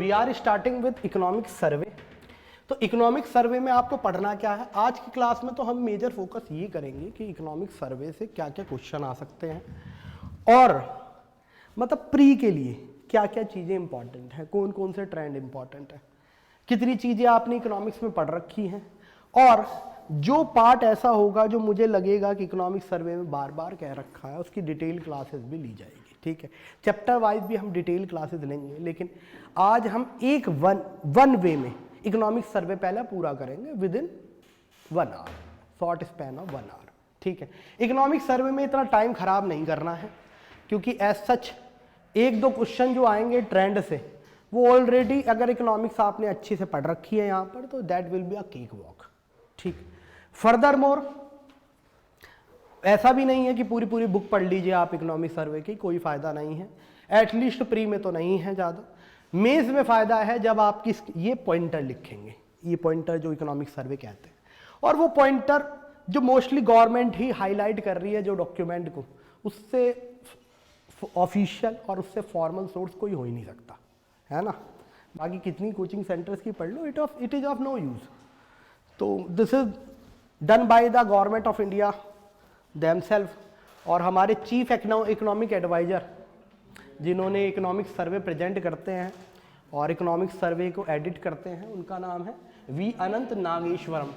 We are starting with economic survey. तो economic सर्वे में आपको पढ़ना क्या है, आज की क्लास में तो हम मेजर फोकस ये करेंगे कि इकोनॉमिक सर्वे से क्या क्या क्वेश्चन आ सकते हैं और मतलब प्री के लिए क्या क्या चीज़ें इंपॉर्टेंट है, कौन कौन से ट्रेंड इंपॉर्टेंट है, कितनी चीज़ें आपने इकोनॉमिक्स में पढ़ रखी हैं, और जो पार्ट ऐसा होगा जो मुझे लगेगा कि इकोनॉमिक सर्वे में बार बार कह रखा है उसकी डिटेल क्लासेस भी ली जाएगी। ठीक है, चैप्टर वाइज भी हम डिटेल क्लासेस लेंगे, लेकिन आज हम एक वन वे में इकोनॉमिक सर्वे पहले पूरा करेंगे within 1 hour, short span of 1 hour. ठीक है, इकोनॉमिक सर्वे में इतना टाइम खराब नहीं करना है क्योंकि एज सच एक दो क्वेश्चन जो आएंगे ट्रेंड से वो ऑलरेडी अगर इकोनॉमिक्स आपने अच्छे से पढ़ रखी है यहाँ पर तो that will be a cake walk. ठीक, फर्दर मोर ऐसा भी नहीं है कि पूरी पूरी बुक पढ़ लीजिए आप इकोनॉमिक सर्वे की, कोई फायदा नहीं है, एटलीस्ट प्री में तो नहीं है ज़्यादा, मेंस में फ़ायदा है जब आप ये पॉइंटर लिखेंगे, ये पॉइंटर जो इकोनॉमिक सर्वे कहते हैं, और वो पॉइंटर जो मोस्टली गवर्नमेंट ही हाईलाइट कर रही है जो डॉक्यूमेंट को, उससे ऑफिशियल और उससे फॉर्मल सोर्स कोई हो ही नहीं सकता, है ना। बाकी कितनी कोचिंग सेंटर्स की पढ़ लो, it is of no use. तो this is done by the government of India themselves, और हमारे चीफ इकोनॉमिक एडवाइज़र जिन्होंने इकोनॉमिक सर्वे प्रेजेंट करते हैं और इकोनॉमिक सर्वे को एडिट करते हैं, उनका नाम है V Anant Nageshwaram.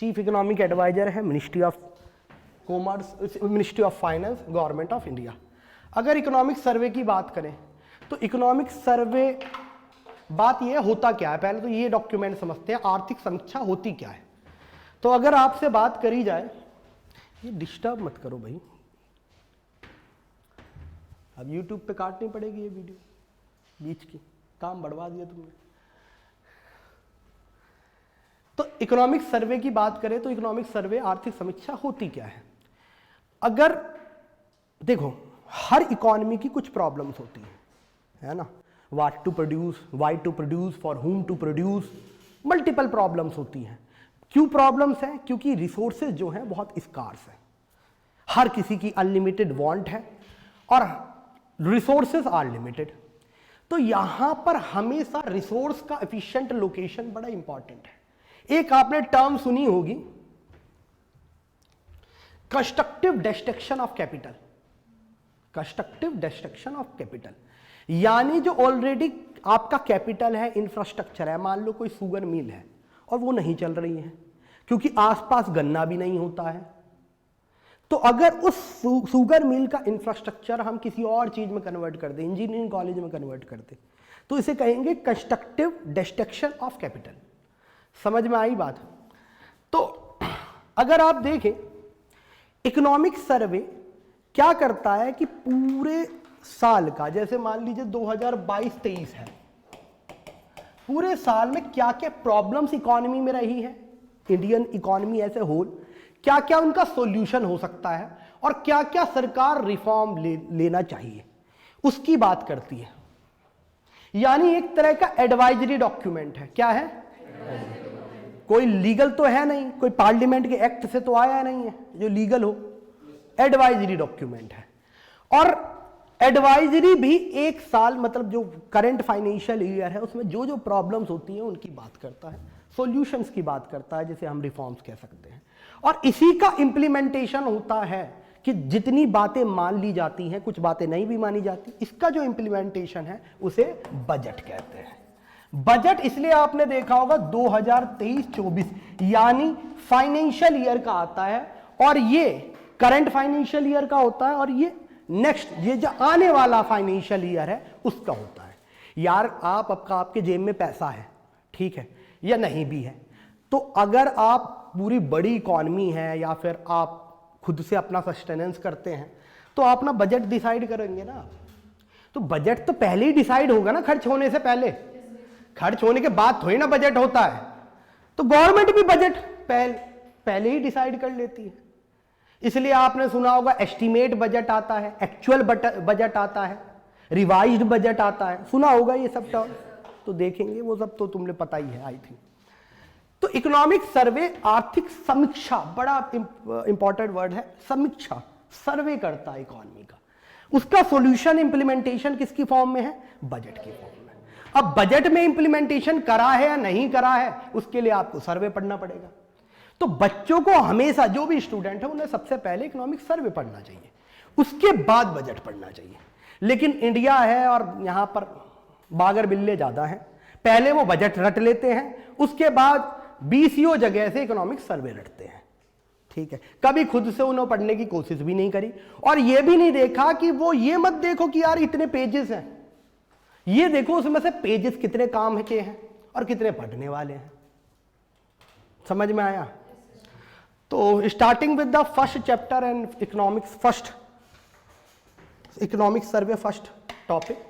Chief economic adviser है ministry of commerce, ministry of finance, government of India. अगर इकोनॉमिक सर्वे की बात करें तो इकोनॉमिक सर्वे बात यह होता क्या है, पहले तो ये डॉक्यूमेंट समझते हैं, आर्थिक समीक्षा होती क्या है। तो अगर आपसे बात करी जाए, ये डिस्टर्ब मत करो भाई, अब YouTube पे काटनी पड़ेगी ये वीडियो बीच की, काम बढ़वा दिया तुमने। तो इकोनॉमिक सर्वे की बात करें तो इकोनॉमिक सर्वे आर्थिक समीक्षा होती क्या है। अगर देखो हर इकोनॉमी की कुछ प्रॉब्लम्स होती है ना, what to produce, why to produce, for whom to produce, multiple problems होती हैं। क्यों प्रॉब्लम्स हैं? क्योंकि रिसोर्सेज जो हैं बहुत स्कार्स हैं, हर किसी की अनलिमिटेड वांट है और रिसोर्सेज आर लिमिटेड। तो यहां पर हमेशा रिसोर्स का एफिशिएंट लोकेशन बड़ा इंपॉर्टेंट है। एक आपने टर्म सुनी होगी, constructive destruction of capital. Constructive destruction of capital यानी जो ऑलरेडी आपका कैपिटल है, इंफ्रास्ट्रक्चर है, मान लो कोई शुगर मिल है और वो नहीं चल रही है क्योंकि आसपास गन्ना भी नहीं होता है, तो अगर उस शुगर मिल का इंफ्रास्ट्रक्चर हम किसी और चीज में कन्वर्ट कर दें, इंजीनियरिंग कॉलेज में कन्वर्ट कर दें, तो इसे कहेंगे कंस्ट्रक्टिव डिस्ट्रक्शन ऑफ कैपिटल। समझ में आई बात? तो अगर आप देखें इकोनॉमिक सर्वे क्या करता है कि पूरे साल का, जैसे मान लीजिए 2022-23 है, पूरे साल में क्या क्या प्रॉब्लम्स इकोनॉमी में रही है, Indian economy as a whole, क्या क्या उनका सॉल्यूशन हो सकता है और क्या क्या सरकार रिफॉर्म लेना चाहिए, उसकी बात करती है। यानी एक तरह का एडवाइजरी डॉक्यूमेंट है। क्या है? कोई लीगल तो है नहीं, कोई पार्लियामेंट के एक्ट से तो आया नहीं है जो लीगल हो, एडवाइजरी डॉक्यूमेंट है। और एडवाइजरी भी एक साल, मतलब जो करंट फाइनेंशियल ईयर है उसमें जो जो प्रॉब्लम्स होती हैं उनकी बात करता है, सॉल्यूशंस की बात करता है, जिसे हम रिफॉर्म्स कह सकते हैं। और इसी का इम्प्लीमेंटेशन होता है कि जितनी बातें मान ली जाती हैं, कुछ बातें नहीं भी मानी जाती, इसका जो इम्प्लीमेंटेशन है उसे बजट कहते हैं। बजट इसलिए आपने देखा होगा 2023-24 यानी फाइनेंशियल ईयर का आता है, और ये करंट फाइनेंशियल ईयर का होता है, और ये नेक्स्ट, ये जो आने वाला फाइनेंशियल ईयर है उसका होता है। यार आपके जेब में पैसा है, ठीक है, या नहीं भी है, तो अगर आप पूरी बड़ी इकॉनमी है या फिर आप खुद से अपना सस्टेनेंस करते हैं तो आप ना बजट डिसाइड करेंगे ना, तो बजट तो पहले ही डिसाइड होगा ना, खर्च होने से पहले। खर्च होने के बाद थोड़ी ना बजट होता है। तो गवर्नमेंट भी बजट पहले ही डिसाइड कर लेती है। इसलिए आपने सुना होगा एस्टीमेट बजट आता है, एक्चुअल बजट आता है, रिवाइज्ड बजट आता है, सुना होगा ये सब टर्म, तो देखेंगे वो सब तो तुमने पता ही है आई थिंक। तो इकोनॉमिक सर्वे आर्थिक समीक्षा, बड़ा इंपॉर्टेंट वर्ड है समीक्षा, सर्वे करता है इकोनॉमी का, उसका सॉल्यूशन इंप्लीमेंटेशन किसकी फॉर्म में है? बजट की फॉर्म में। अब बजट में इंप्लीमेंटेशन करा है या नहीं करा है, उसके लिए आपको सर्वे पढ़ना पड़ेगा। तो बच्चों को हमेशा, जो भी स्टूडेंट है, उन्हें सबसे पहले इकोनॉमिक सर्वे पढ़ना चाहिए, उसके बाद बजट पढ़ना चाहिए। लेकिन इंडिया है और यहां पर बागर बिल्ले ज्यादा हैं, पहले वो बजट रट लेते हैं, उसके बाद 20 जगह से इकोनॉमिक सर्वे रटते हैं। ठीक है, कभी खुद से उन्होंने पढ़ने की कोशिश भी नहीं करी, और ये भी नहीं देखा कि वो, ये मत देखो कि यार इतने पेजेस हैं, ये देखो उसमें से पेजेस कितने काम के हैं और कितने पढ़ने वाले हैं। समझ में आया? तो starting with the first chapter and economics first, economic survey first topic.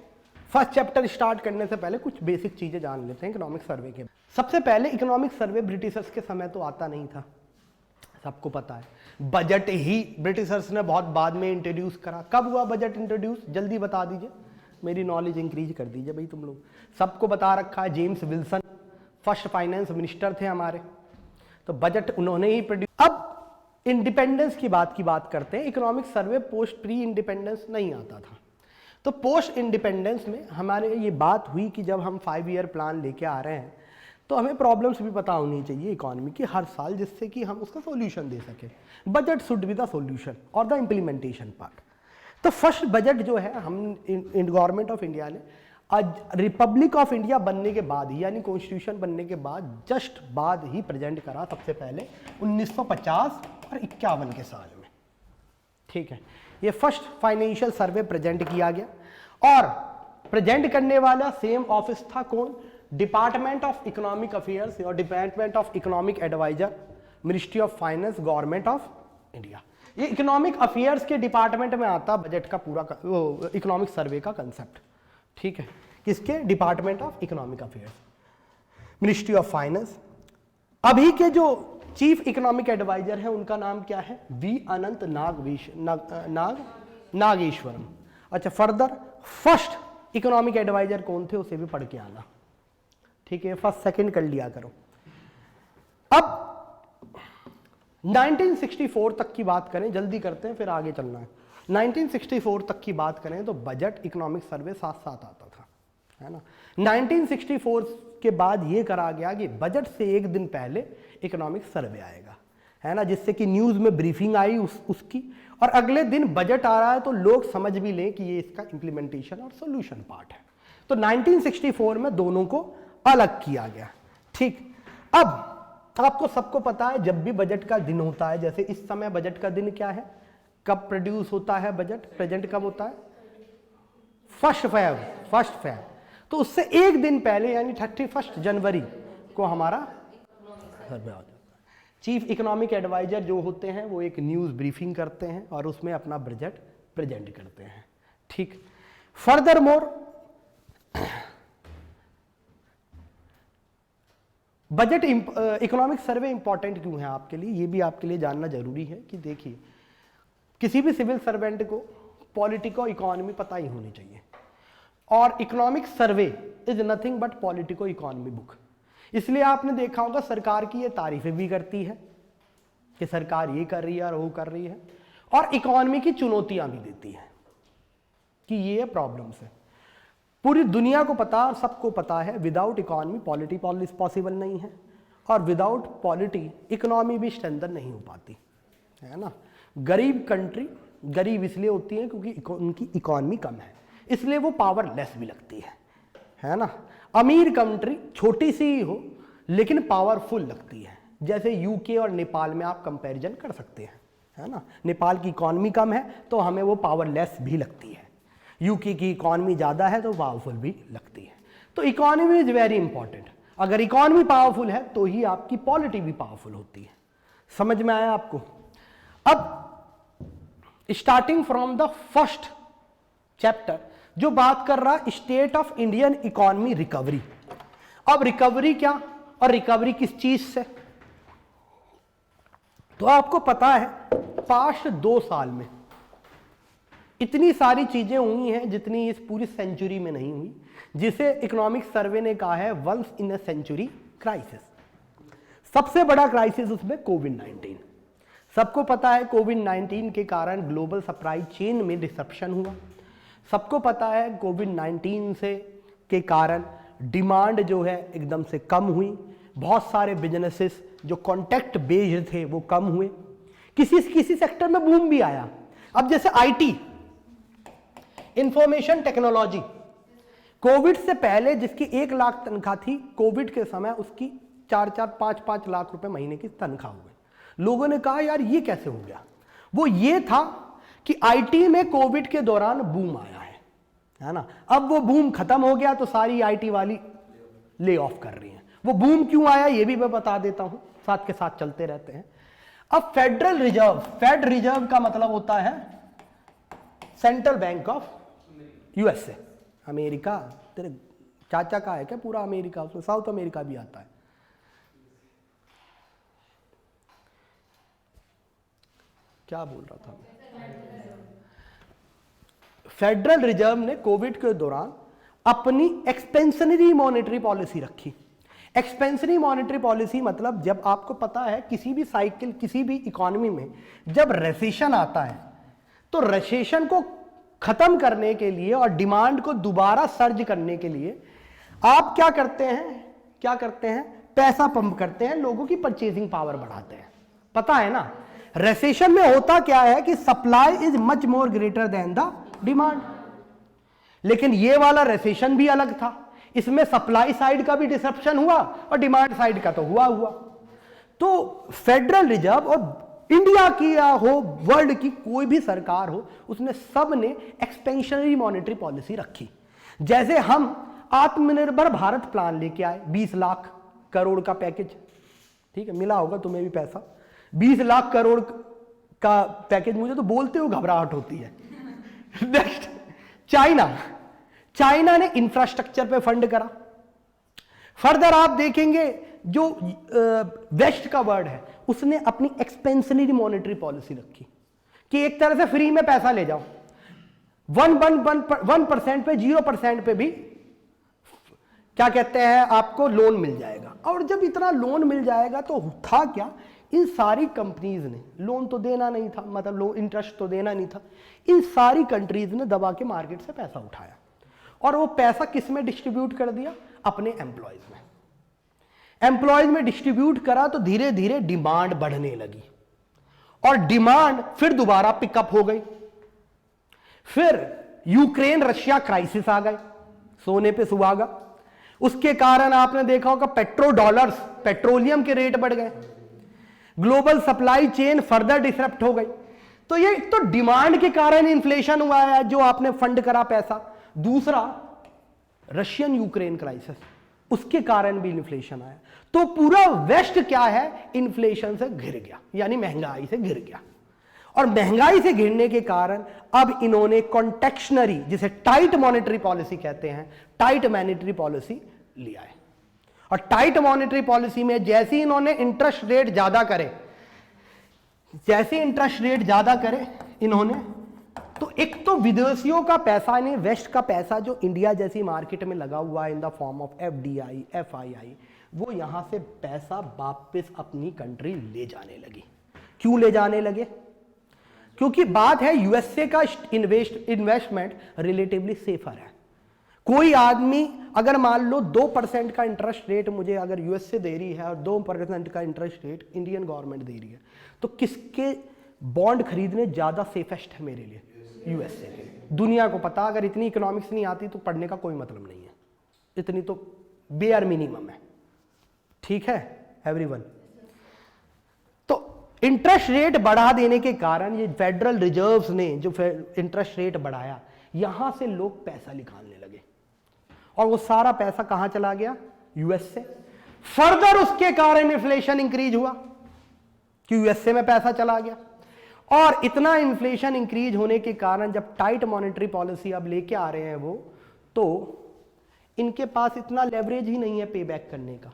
First chapter start करने से पहले कुछ बेसिक चीजें जान लेते हैं इकोनॉमिक सर्वे के। सबसे पहले इकोनॉमिक सर्वे ब्रिटिशर्स के समय तो आता नहीं था, सबको पता है। बजट ही ब्रिटिशर्स ने बहुत बाद में इंट्रोड्यूस करा। कब हुआ बजट इंट्रोड्यूस, जल्दी बता दीजिए, मेरी नॉलेज इंक्रीज कर दीजिए भाई तुम लोग। सबको बता रखा है, James Wilson first finance minister थे हमारे, तो बजट उन्होंने ही प्रोड्यूस। अब इंडिपेंडेंस की बात करते हैं। Economic survey post pre independence नहीं आता था, तो पोस्ट इंडिपेंडेंस में हमारे ये बात हुई कि जब हम 5 ईयर प्लान लेके आ रहे हैं तो हमें प्रॉब्लम्स भी पता होनी चाहिए इकोनॉमी की हर साल, जिससे कि हम उसका सॉल्यूशन दे सकें। Budget should be the solution और द इम्प्लीमेंटेशन पार्ट। तो फर्स्ट बजट जो है हम गवर्नमेंट ऑफ इंडिया ने आज रिपब्लिक ऑफ इंडिया बनने के बाद ही, यानी कॉन्स्टिट्यूशन बनने के बाद जस्ट बाद ही प्रेजेंट करा, सबसे पहले 1950 और 51 के साल में। ठीक है, ये फर्स्ट फाइनेंशियल सर्वे प्रेजेंट किया गया, और प्रेजेंट करने वाला सेम ऑफिस था कौन, डिपार्टमेंट ऑफ इकोनॉमिक अफेयर्स और department of economic advisor, ministry of finance, government of India. ये इकोनॉमिक अफेयर्स के डिपार्टमेंट में आता बजट का पूरा इकोनॉमिक सर्वे का कंसेप्ट। ठीक है, किसके, department of economic affairs, ministry of finance. अभी के जो चीफ इकोनॉमिक एडवाइजर है उनका नाम क्या है, वी अनंत नागेश्वरम। अच्छा, फर्दर फर्स्ट इकोनॉमिक एडवाइजर कौन थे, उसे भी पढ़ के आना। ठीक है, फर्स्ट सेकंड कर लिया करो। अब 1964 तक की बात करें, जल्दी करते हैं फिर आगे चलना है। 1964 तक की बात करें तो बजट इकोनॉमिक सर्वे साथ साथ आता था, है ना। 1964 के बाद ये करा गया कि बजट से एक दिन पहले इकोनॉमिक सर्वे आएगा, है ना, जिससे कि न्यूज़ में ब्रीफिंग आई उसकी, और अगले दिन बजट आ रहा है तो लोग समझ भी लें कि ये इसका इम्प्लीमेंटेशन और सोल्यूशन पार्ट है। तो 1964 में दोनों को अलग किया गया। ठीक, अब आपको सबको पता है जब भी बजट का दिन होता है, जैसे इस समय बजट का दिन क्या है, कब प्रोड्यूस होता है बजट, प्रेजेंट कब होता है, फर्स्ट फेब। तो उससे एक दिन पहले यानी 31 जनवरी को हमारा सर्वे हो जाता है। चीफ इकोनॉमिक एडवाइजर जो होते हैं वो एक न्यूज़ ब्रीफिंग करते हैं और उसमें अपना बजट प्रेजेंट करते हैं। ठीक, further more budget economic survey important क्यों है आपके लिए, ये भी आपके लिए जानना जरूरी है कि देखिए किसी भी सिविल सर्वेंट को पॉलिटिको इकोनॉमी पता ही होनी चाहिए, और economic survey is nothing but politico economy book. इसलिए आपने देखा होगा सरकार की ये तारीफें भी करती है कि सरकार ये कर रही है और वो कर रही है, और इकोनॉमी की चुनौतियां भी देती है कि ये प्रॉब्लम्स है। पूरी दुनिया को पता और सबको पता है विदाउट इकोनॉमी पॉलिटी पॉसिबल नहीं है, और विदाउट पॉलिटी इकोनॉमी भी स्ट्रेंथन नहीं हो पाती, है ना। गरीब कंट्री गरीब इसलिए होती है क्योंकि उनकी इकोनॉमी कम है, इसलिए वो पावरलेस भी लगती है ना। अमीर कंट्री छोटी सी ही हो लेकिन पावरफुल लगती है, जैसे यूके और नेपाल में आप कंपैरिजन कर सकते हैं, है ना। नेपाल की इकोनॉमी कम है तो हमें वो पावरलेस भी लगती है, यूके की इकोनॉमी ज़्यादा है तो पावरफुल भी लगती है। तो इकोनॉमी इज वेरी इंपॉर्टेंट, अगर इकोनॉमी पावरफुल है तो ही आपकी पॉलिटी भी पावरफुल होती है। समझ में आया आपको। अब starting from the first chapter जो बात कर रहा state of Indian economy recovery. अब रिकवरी क्या और रिकवरी किस चीज से, तो आपको पता है पास्ट 2 साल में इतनी सारी चीजें हुई हैं जितनी इस पूरी सेंचुरी में नहीं हुई, जिसे इकोनॉमिक सर्वे ने कहा है once in a century crisis. सबसे बड़ा क्राइसिस उसमें कोविड-19। सबको पता है कोविड-19 के कारण ग्लोबल सप्लाई चेन में डिसरप्शन हुआ। सबको पता है कोविड-19 से के कारण डिमांड जो है एकदम से कम हुई, बहुत सारे बिजनेसेस जो कॉन्टैक्ट बेस्ड थे वो कम हुए, किसी सेक्टर में बूम भी आया। अब जैसे आईटी, इंफॉर्मेशन टेक्नोलॉजी, कोविड से पहले जिसकी 1 लाख तनख्वाह थी, कोविड के समय उसकी 4-4, 5-5 लाख रुपए महीने की तनख्वाह हो गई। लोगों ने कहा यार ये कैसे हो गया? वो ये था कि आईटी में कोविड के दौरान बूम आया है ना। अब वो बूम खत्म हो गया तो सारी आईटी वाली ले ऑफ कर रही हैं। वो बूम क्यों आया ये भी मैं बता देता हूं, साथ के साथ चलते रहते हैं। अब फेडरल रिजर्व, फेड रिजर्व का मतलब होता है central bank of USA, America. तेरे चाचा का है क्या पूरा अमेरिका? उसमें साउथ अमेरिका भी आता है। क्या बोल रहा था? फेडरल रिजर्व ने कोविड के दौरान अपनी एक्सपेंशनरी मॉनेटरी पॉलिसी रखी। एक्सपेंशनरी मॉनेटरी पॉलिसी मतलब जब आपको पता है किसी भी साइकिल, किसी भी इकोनॉमी में जब रेसेशन आता है तो रेसेशन को खत्म करने के लिए और डिमांड को दोबारा सर्ज करने के लिए आप क्या करते हैं? पैसा पंप करते हैं, लोगों की परचेसिंग पावर बढ़ाते हैं। पता है ना, रेसेशन में होता क्या है कि supply is much more greater than the demand. लेकिन ये वाला रेसेशन भी अलग था, इसमें सप्लाई साइड का भी डिसरप्शन हुआ और डिमांड साइड का तो हुआ। तो फेडरल रिजर्व और इंडिया की या हो वर्ल्ड की कोई भी सरकार हो, उसने सब ने एक्सपेंशनरी मॉनेटरी पॉलिसी रखी। जैसे हम आत्मनिर्भर भारत प्लान लेके आए, 20 लाख करोड़ का पैकेज, ठीक है, मिला होगा तुम्हें भी पैसा। 20 लाख करोड़ का पैकेज, मुझे तो बोलते हो घबराहट होती है। नेक्स्ट, चाइना ने इंफ्रास्ट्रक्चर पे फंड करा। फर्दर आप देखेंगे जो वेस्ट का वर्ल्ड है उसने अपनी एक्सपेंशनरी मॉनेटरी पॉलिसी रखी कि एक तरह से फ्री में पैसा ले जाओ, 1% पे 0% पे भी क्या कहते हैं आपको लोन मिल जाएगा। और जब इतना लोन मिल जाएगा तो था क्या, इन सारी कंपनीज ने, लोन तो देना नहीं था, मतलब लोन इंटरेस्ट तो देना नहीं था, इन सारी कंट्रीज ने दबा के मार्केट से पैसा उठाया और वो पैसा किस में डिस्ट्रीब्यूट कर दिया? अपने एम्प्लॉयज में। एम्प्लॉयज में डिस्ट्रीब्यूट करा तो धीरे धीरे डिमांड बढ़ने लगी और डिमांड फिर दोबारा पिकअप हो गई। फिर यूक्रेन रशिया क्राइसिस आ गए, सोने पे सुहागा। उसके कारण आपने देखा होगा पेट्रोडॉलर्स, पेट्रोलियम के रेट बढ़ गए, global supply chain further disrupt हो गई। तो ये तो डिमांड के कारण इन्फ्लेशन हुआ है जो आपने फंड करा पैसा। दूसरा रशियन यूक्रेन क्राइसिस, उसके कारण भी इन्फ्लेशन आया। तो पूरा वेस्ट क्या है, इन्फ्लेशन से घिर गया, यानी महंगाई से घिर गया। और महंगाई से घिरने के कारण अब इन्होंने कॉन्टेक्शनरी, जिसे टाइट मॉनेटरी पॉलिसी कहते हैं, टाइट मॉनेटरी पॉलिसी लिया है। और टाइट मॉनेटरी पॉलिसी में जैसे इन्होंने इंटरेस्ट रेट ज्यादा करे, इन्होंने तो एक तो विदेशियों का पैसा नहीं, वेस्ट का पैसा जो इंडिया जैसी मार्केट में लगा हुआ है in the form of FDI, FII, वो यहां से पैसा वापस अपनी कंट्री ले जाने लगी। क्यों ले जाने लगे? क्योंकि बात है यूएसए का इन्वेस्टमेंट रिलेटिवली सेफर है। कोई आदमी अगर मान लो 2% का इंटरेस्ट रेट मुझे अगर यूएसए दे रही है और 2% का इंटरेस्ट रेट इंडियन गवर्नमेंट दे रही है, तो किसके बॉन्ड खरीदने ज्यादा सेफेस्ट है मेरे लिए? यूएसए के। दुनिया को पता, अगर इतनी इकोनॉमिक्स नहीं आती तो पढ़ने का कोई मतलब नहीं है, इतनी तो बेयर मिनिमम है। ठीक है एवरीवन? तो इंटरेस्ट रेट बढ़ा देने के कारण ये फेडरल रिजर्व्स ने जो इंटरेस्ट रेट बढ़ाया, यहां से लोग पैसा निकालने लगे और वो सारा पैसा कहां चला गया? यूएसए। फर्दर उसके कारण इन्फ्लेशन इंक्रीज हुआ कि यूएसए में पैसा चला गया। और इतना इन्फ्लेशन इंक्रीज होने के कारण जब टाइट मॉनेटरी पॉलिसी अब लेके आ रहे हैं वो, तो इनके पास इतना लेवरेज ही नहीं है पे बैक करने का,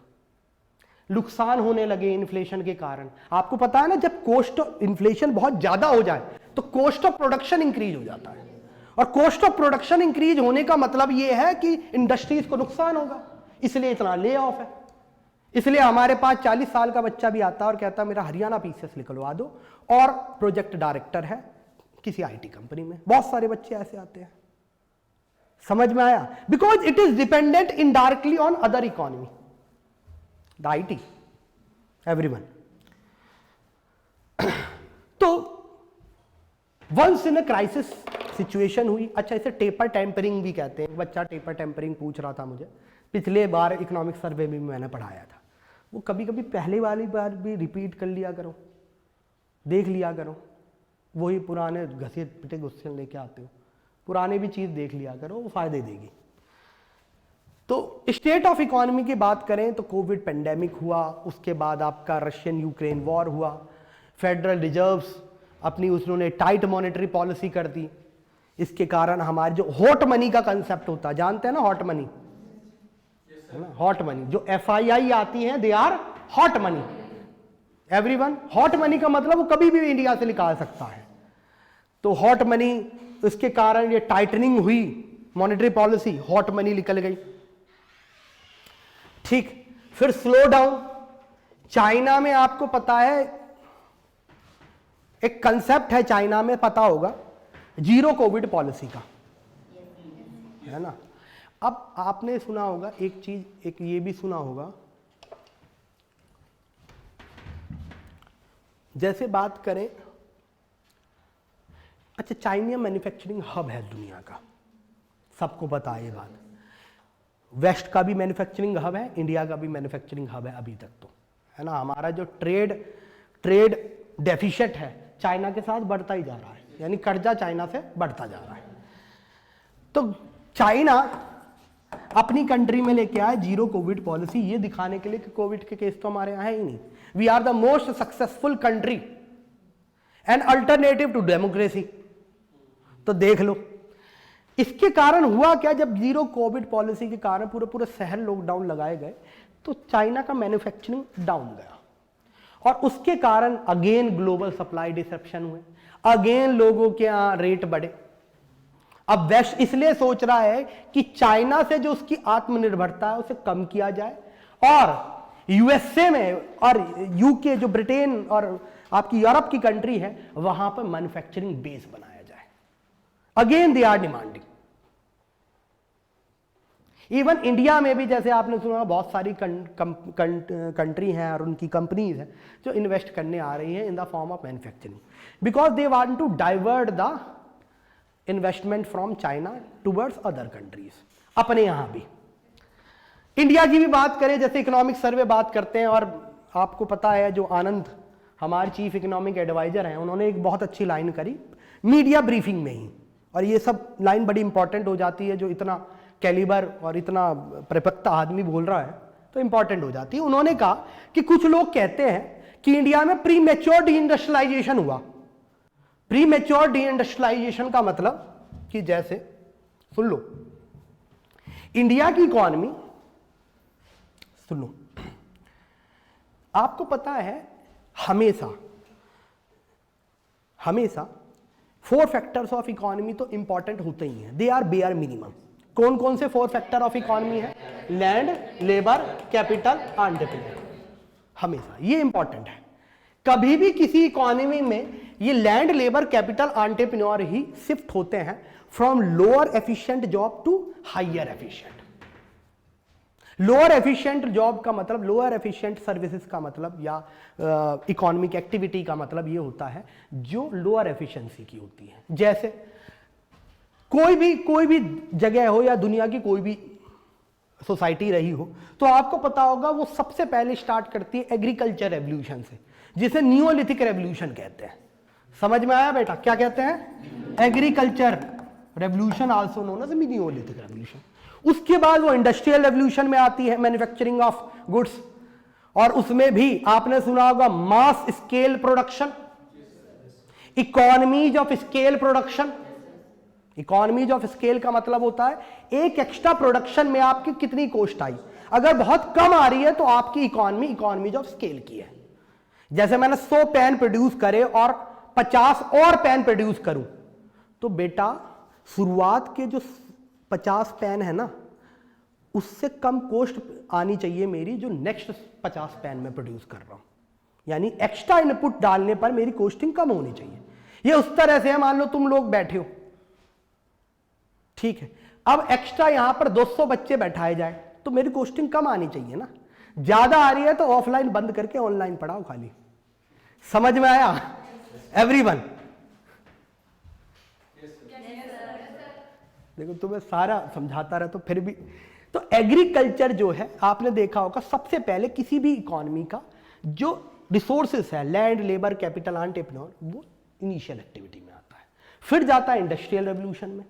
नुकसान होने लगे इन्फ्लेशन के कारण। आपको पता है ना, जब कॉस्ट ऑफ इन्फ्लेशन बहुत ज्यादा हो जाए तो कॉस्ट ऑफ प्रोडक्शन इंक्रीज हो जाता है, और कॉस्ट ऑफ प्रोडक्शन इंक्रीज होने का मतलब यह है कि इंडस्ट्रीज को नुकसान होगा, इसलिए इतना ले ऑफ है। इसलिए हमारे पास 40 साल का बच्चा भी आता है और कहता है मेरा हरियाणा पीसीएस निकलवा दो, और प्रोजेक्ट डायरेक्टर है किसी आईटी कंपनी में। बहुत सारे बच्चे ऐसे आते हैं, समझ में आया? Because it is dependent indirectly on other economy, the IT, everyone. तो once in a crisis situation हुई। अच्छा, इसे टेपर टेम्परिंग भी कहते हैं। बच्चा टेपर टेम्परिंग पूछ रहा था मुझे, पिछले बार इकोनॉमिक सर्वे में मैंने पढ़ाया था। वो कभी कभी पहले वाली बार भी रिपीट कर लिया करो, देख लिया करो, वही पुराने घसे पिटे क्वेश्चन लेके आते हो, पुराने भी चीज़ देख लिया करो, वो फायदे देगी। तो स्टेट ऑफ इकोनॉमी की बात करें तो कोविड पेंडेमिक हुआ, उसके बाद आपका रशियन यूक्रेन वॉर हुआ, फेडरल रिजर्व्स अपनी उन्होंने टाइट मॉनेटरी पॉलिसी कर दी। इसके कारण हमारे जो हॉट मनी का कंसेप्ट होता है, जानते हैं ना हॉट मनी, है ना? हॉट मनी जो FII आती है, they are hot money. Everyone, hot money का मतलब वो कभी भी इंडिया से निकाल सकता है। तो हॉट मनी, इसके कारण ये टाइटनिंग हुई मॉनेटरी पॉलिसी, हॉट मनी निकल गई। ठीक, फिर स्लो डाउन। चाइना में आपको पता है एक कंसेप्ट है, चाइना में पता होगा, जीरो कोविड पॉलिसी का, है ना? अब आपने सुना होगा एक चीज, एक ये भी सुना होगा, जैसे बात करें, अच्छा चाइना मैन्युफैक्चरिंग हब है दुनिया का, सबको पता है ये बात। वेस्ट का भी मैन्युफैक्चरिंग हब है, इंडिया का भी मैन्युफैक्चरिंग हब है अभी तक, तो है ना? हमारा जो ट्रेड डेफिसिट है चाइना के साथ बढ़ता ही जा रहा है, यानी कर्जा चाइना से बढ़ता जा रहा है। तो चाइना अपनी कंट्री में लेके आए जीरो कोविड पॉलिसी, ये दिखाने के लिए कि कोविड के केस तो हमारे यहाँ है ही नहीं। We are the most successful country and alternative to democracy. तो देख लो इसके कारण हुआ क्या, जब जीरो कोविड पॉलिसी के कारण पूरे पूरे शहर लॉकडाउन लगाए गए तो चाइना का मैन्युफैक्चरिंग डाउन गया, और उसके कारण अगेन ग्लोबल सप्लाई डिसरप्शन हुए, अगेन लोगों के यहाँ रेट बढ़े। अब वेस्ट इसलिए सोच रहा है कि चाइना से जो उसकी आत्मनिर्भरता है उसे कम किया जाए, और यूएसए में और यूके जो ब्रिटेन और आपकी यूरोप की कंट्री है वहां पर मैन्युफैक्चरिंग बेस बनाया जाए। Again they are demanding. Even India में भी जैसे आपने सुना बहुत सारी कंट्री हैं और उनकी कंपनीज हैं जो इन्वेस्ट करने आ रही हैं in the form of manufacturing, because they want to divert the investment from China towards other countries. अपने यहां भी इंडिया की भी बात करें, जैसे इकोनॉमिक सर्वे बात करते हैं, और आपको पता है जो आनंद हमारे चीफ इकोनॉमिक एडवाइजर हैं, उन्होंने एक बहुत अच्छी लाइन करी मीडिया ब्रीफिंग में ही, और ये सब लाइन बड़ी इंपॉर्टेंट हो जाती है, जो इतना कैलिबर और इतना प्रपक्ता आदमी बोल रहा है तो इंपॉर्टेंट हो जाती है। उन्होंने कहा कि कुछ लोग कहते हैं कि इंडिया में प्री मैच्योर डी इंडस्ट्रियलाइजेशन हुआ। प्री मैच्योर डी इंडस्ट्रियलाइजेशन का मतलब कि जैसे सुन लो, इंडिया की इकॉनमी, सुन लो, आपको पता है हमेशा 4 फैक्टर्स ऑफ इकोनॉमी तो इंपॉर्टेंट होते ही हैं, दे आर बेयर मिनिमम। कौन कौन से 4 फैक्टर ऑफ इकोनॉमी है? Land, labour, capital, entrepreneur. हमेशा ये इंपॉर्टेंट है। कभी भी किसी इकोनॉमी में ये लैंड, लेबर, कैपिटल, एंटरप्रेन्योर ही शिफ्ट होते हैं from lower efficient job to higher efficient. Lower efficient job का मतलब, लोअर एफिशिएंट सर्विसेज का मतलब, या इकोनॉमिक एक्टिविटी का मतलब ये होता है जो लोअर एफिशिएंसी की होती है। जैसे कोई भी जगह हो या दुनिया की कोई भी सोसाइटी रही हो, तो आपको पता होगा वो सबसे पहले स्टार्ट करती है एग्रीकल्चर रेवोल्यूशन से, जिसे नियोलिथिक रेवोल्यूशन कहते हैं। समझ में आया बेटा? क्या कहते हैं? Agriculture revolution, also known as Neolithic revolution. उसके बाद वो इंडस्ट्रियल रेवोल्यूशन में आती है, मैन्युफैक्चरिंग ऑफ गुड्स, और उसमें भी आपने सुना होगा mass scale production, economies of scale production. Economies of scale का मतलब होता है एक एक्स्ट्रा प्रोडक्शन में आपकी कितनी कॉस्ट आई, अगर बहुत कम आ रही है तो आपकी इकोनॉमीज ऑफ स्केल की है। जैसे मैंने 100 पेन प्रोड्यूस करे और 50 और पेन प्रोड्यूस करूं, तो बेटा शुरुआत के जो 50 पेन है ना, उससे कम कॉस्ट आनी चाहिए मेरी जो नेक्स्ट 50 पेन में प्रोड्यूस कर रहा हूं। यानी एक्स्ट्रा इनपुट डालने पर मेरी कॉस्टिंग कम होनी चाहिए। ये उस तरह से है, मान लो तुम लोग बैठे हो, ठीक है, अब एक्स्ट्रा यहां पर 200 बच्चे बैठाए जाए तो मेरी कॉस्टिंग कम आनी चाहिए ना, ज्यादा आ रही है तो ऑफलाइन बंद करके ऑनलाइन पढ़ाओ खाली। समझ में आया एवरीवन? देखो तुम्हें सारा समझाता रहा तो फिर भी, तो एग्रीकल्चर जो है आपने देखा होगा सबसे पहले किसी भी इकोनॉमी का जो रिसोर्सेस है, लैंड, लेबर, कैपिटल, एंटरप्रेन्योर, वो इनिशियल एक्टिविटी में आता है, फिर जाता है इंडस्ट्रियल रेवोल्यूशन में,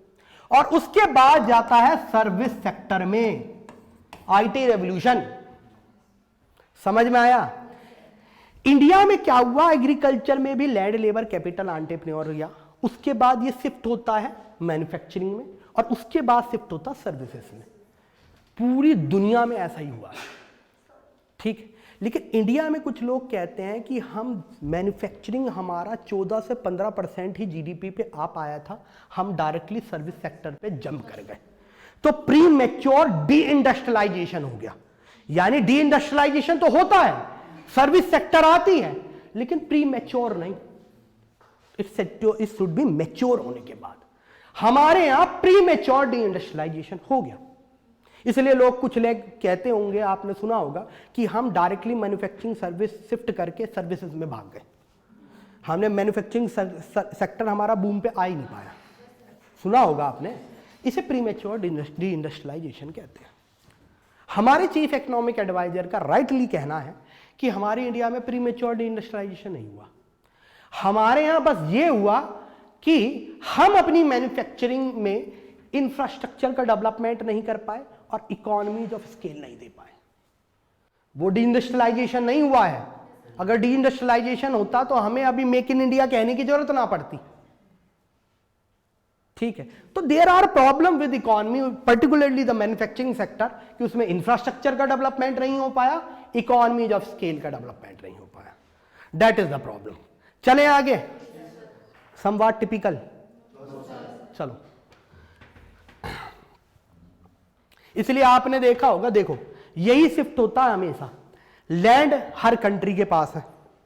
और उसके बाद जाता है सर्विस सेक्टर में, आईटी रेवोल्यूशन। समझ में आया? इंडिया में क्या हुआ, एग्रीकल्चर में भी लैंड, लेबर, कैपिटल, एंटरप्रेन्योर या उसके बाद ये शिफ्ट होता है मैन्युफैक्चरिंग में, और उसके बाद शिफ्ट होता है सर्विसेज में। पूरी दुनिया में ऐसा ही हुआ है, ठीक। लेकिन इंडिया में कुछ लोग कहते हैं कि हम मैन्युफैक्चरिंग हमारा 14 से 15% ही जीडीपी पे आ पाया था, हम डायरेक्टली सर्विस सेक्टर पे जंप कर गए, तो प्री मैच्योर डी इंडस्ट्रियलाइजेशन हो गया। यानी डी इंडस्ट्रियलाइजेशन तो होता है, सर्विस सेक्टर आती है, लेकिन प्री मैच्योर नहीं, इट शुड बी मैच्योर होने के बाद। हमारे यहां प्री मैच्योर डी इंडस्ट्रियलाइजेशन हो गया, इसलिए लोग कुछ लोग कहते होंगे, आपने सुना होगा कि हम डायरेक्टली मैन्युफैक्चरिंग सर्विस शिफ्ट करके सर्विसेज में भाग गए, हमने मैन्युफैक्चरिंग सेक्टर हमारा बूम पे आ ही नहीं पाया। सुना होगा आपने, इसे प्रीमेच्योर डी इंडस्ट्रियलाइजेशन कहते हैं। हमारे चीफ इकोनॉमिक एडवाइजर का राइटली कहना है कि हमारे इंडिया में प्रीमेच्योर डी इंडस्ट्रियलाइजेशन नहीं हुआ, हमारे यहां बस ये हुआ कि हम अपनी मैन्युफैक्चरिंग में इंफ्रास्ट्रक्चर का डेवलपमेंट नहीं कर पाए और इकोनॉमीज ऑफ स्केल नहीं दे पाए। वो डी इंडस्ट्रियलाइजेशन नहीं हुआ है। अगर डी इंडस्ट्रियलाइजेशन होता तो हमें अभी मेक इन इंडिया कहने की जरूरत ना पड़ती, ठीक है। तो there are problem with economy, particularly the manufacturing sector, कि उसमें इंफ्रास्ट्रक्चर का डेवलपमेंट नहीं हो पाया, इकोनॉमीज ऑफ स्केल का डेवलपमेंट नहीं हो पाया। That is the problem. चले आगे, समवाट टिपिकल, चलो। इसलिए आपने देखा होगा, देखो यही शिफ्ट होता है हमेशा। लैंड हर कंट्री के पास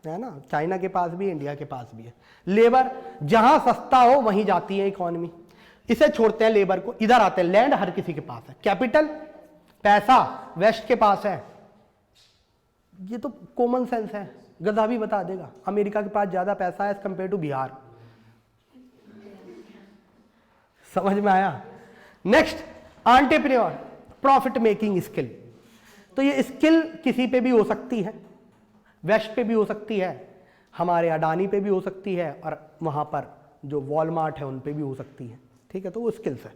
है ना, चाइना के पास भी, इंडिया के पास भी है। लेबर जहां सस्ता हो वहीं जाती है इकोनॉमी, इसे छोड़ते हैं लेबर को, इधर आते हैं। लैंड हर किसी के पास है, कैपिटल, पैसा वेस्ट के पास है, ये तो कॉमन सेंस है, गधा भी बता देगा। अमेरिका के पास ज्यादा पैसा है एज कंपेयर टू बिहार। समझ में आया? Next, entrepreneur, profit making skill. तो ये स्किल किसी पे भी हो सकती है, वेस्ट पे भी हो सकती है, हमारे अडानी पे भी हो सकती है, और वहां पर जो वॉलमार्ट है उन पे भी हो सकती है, ठीक है। तो वो स्किल्स है।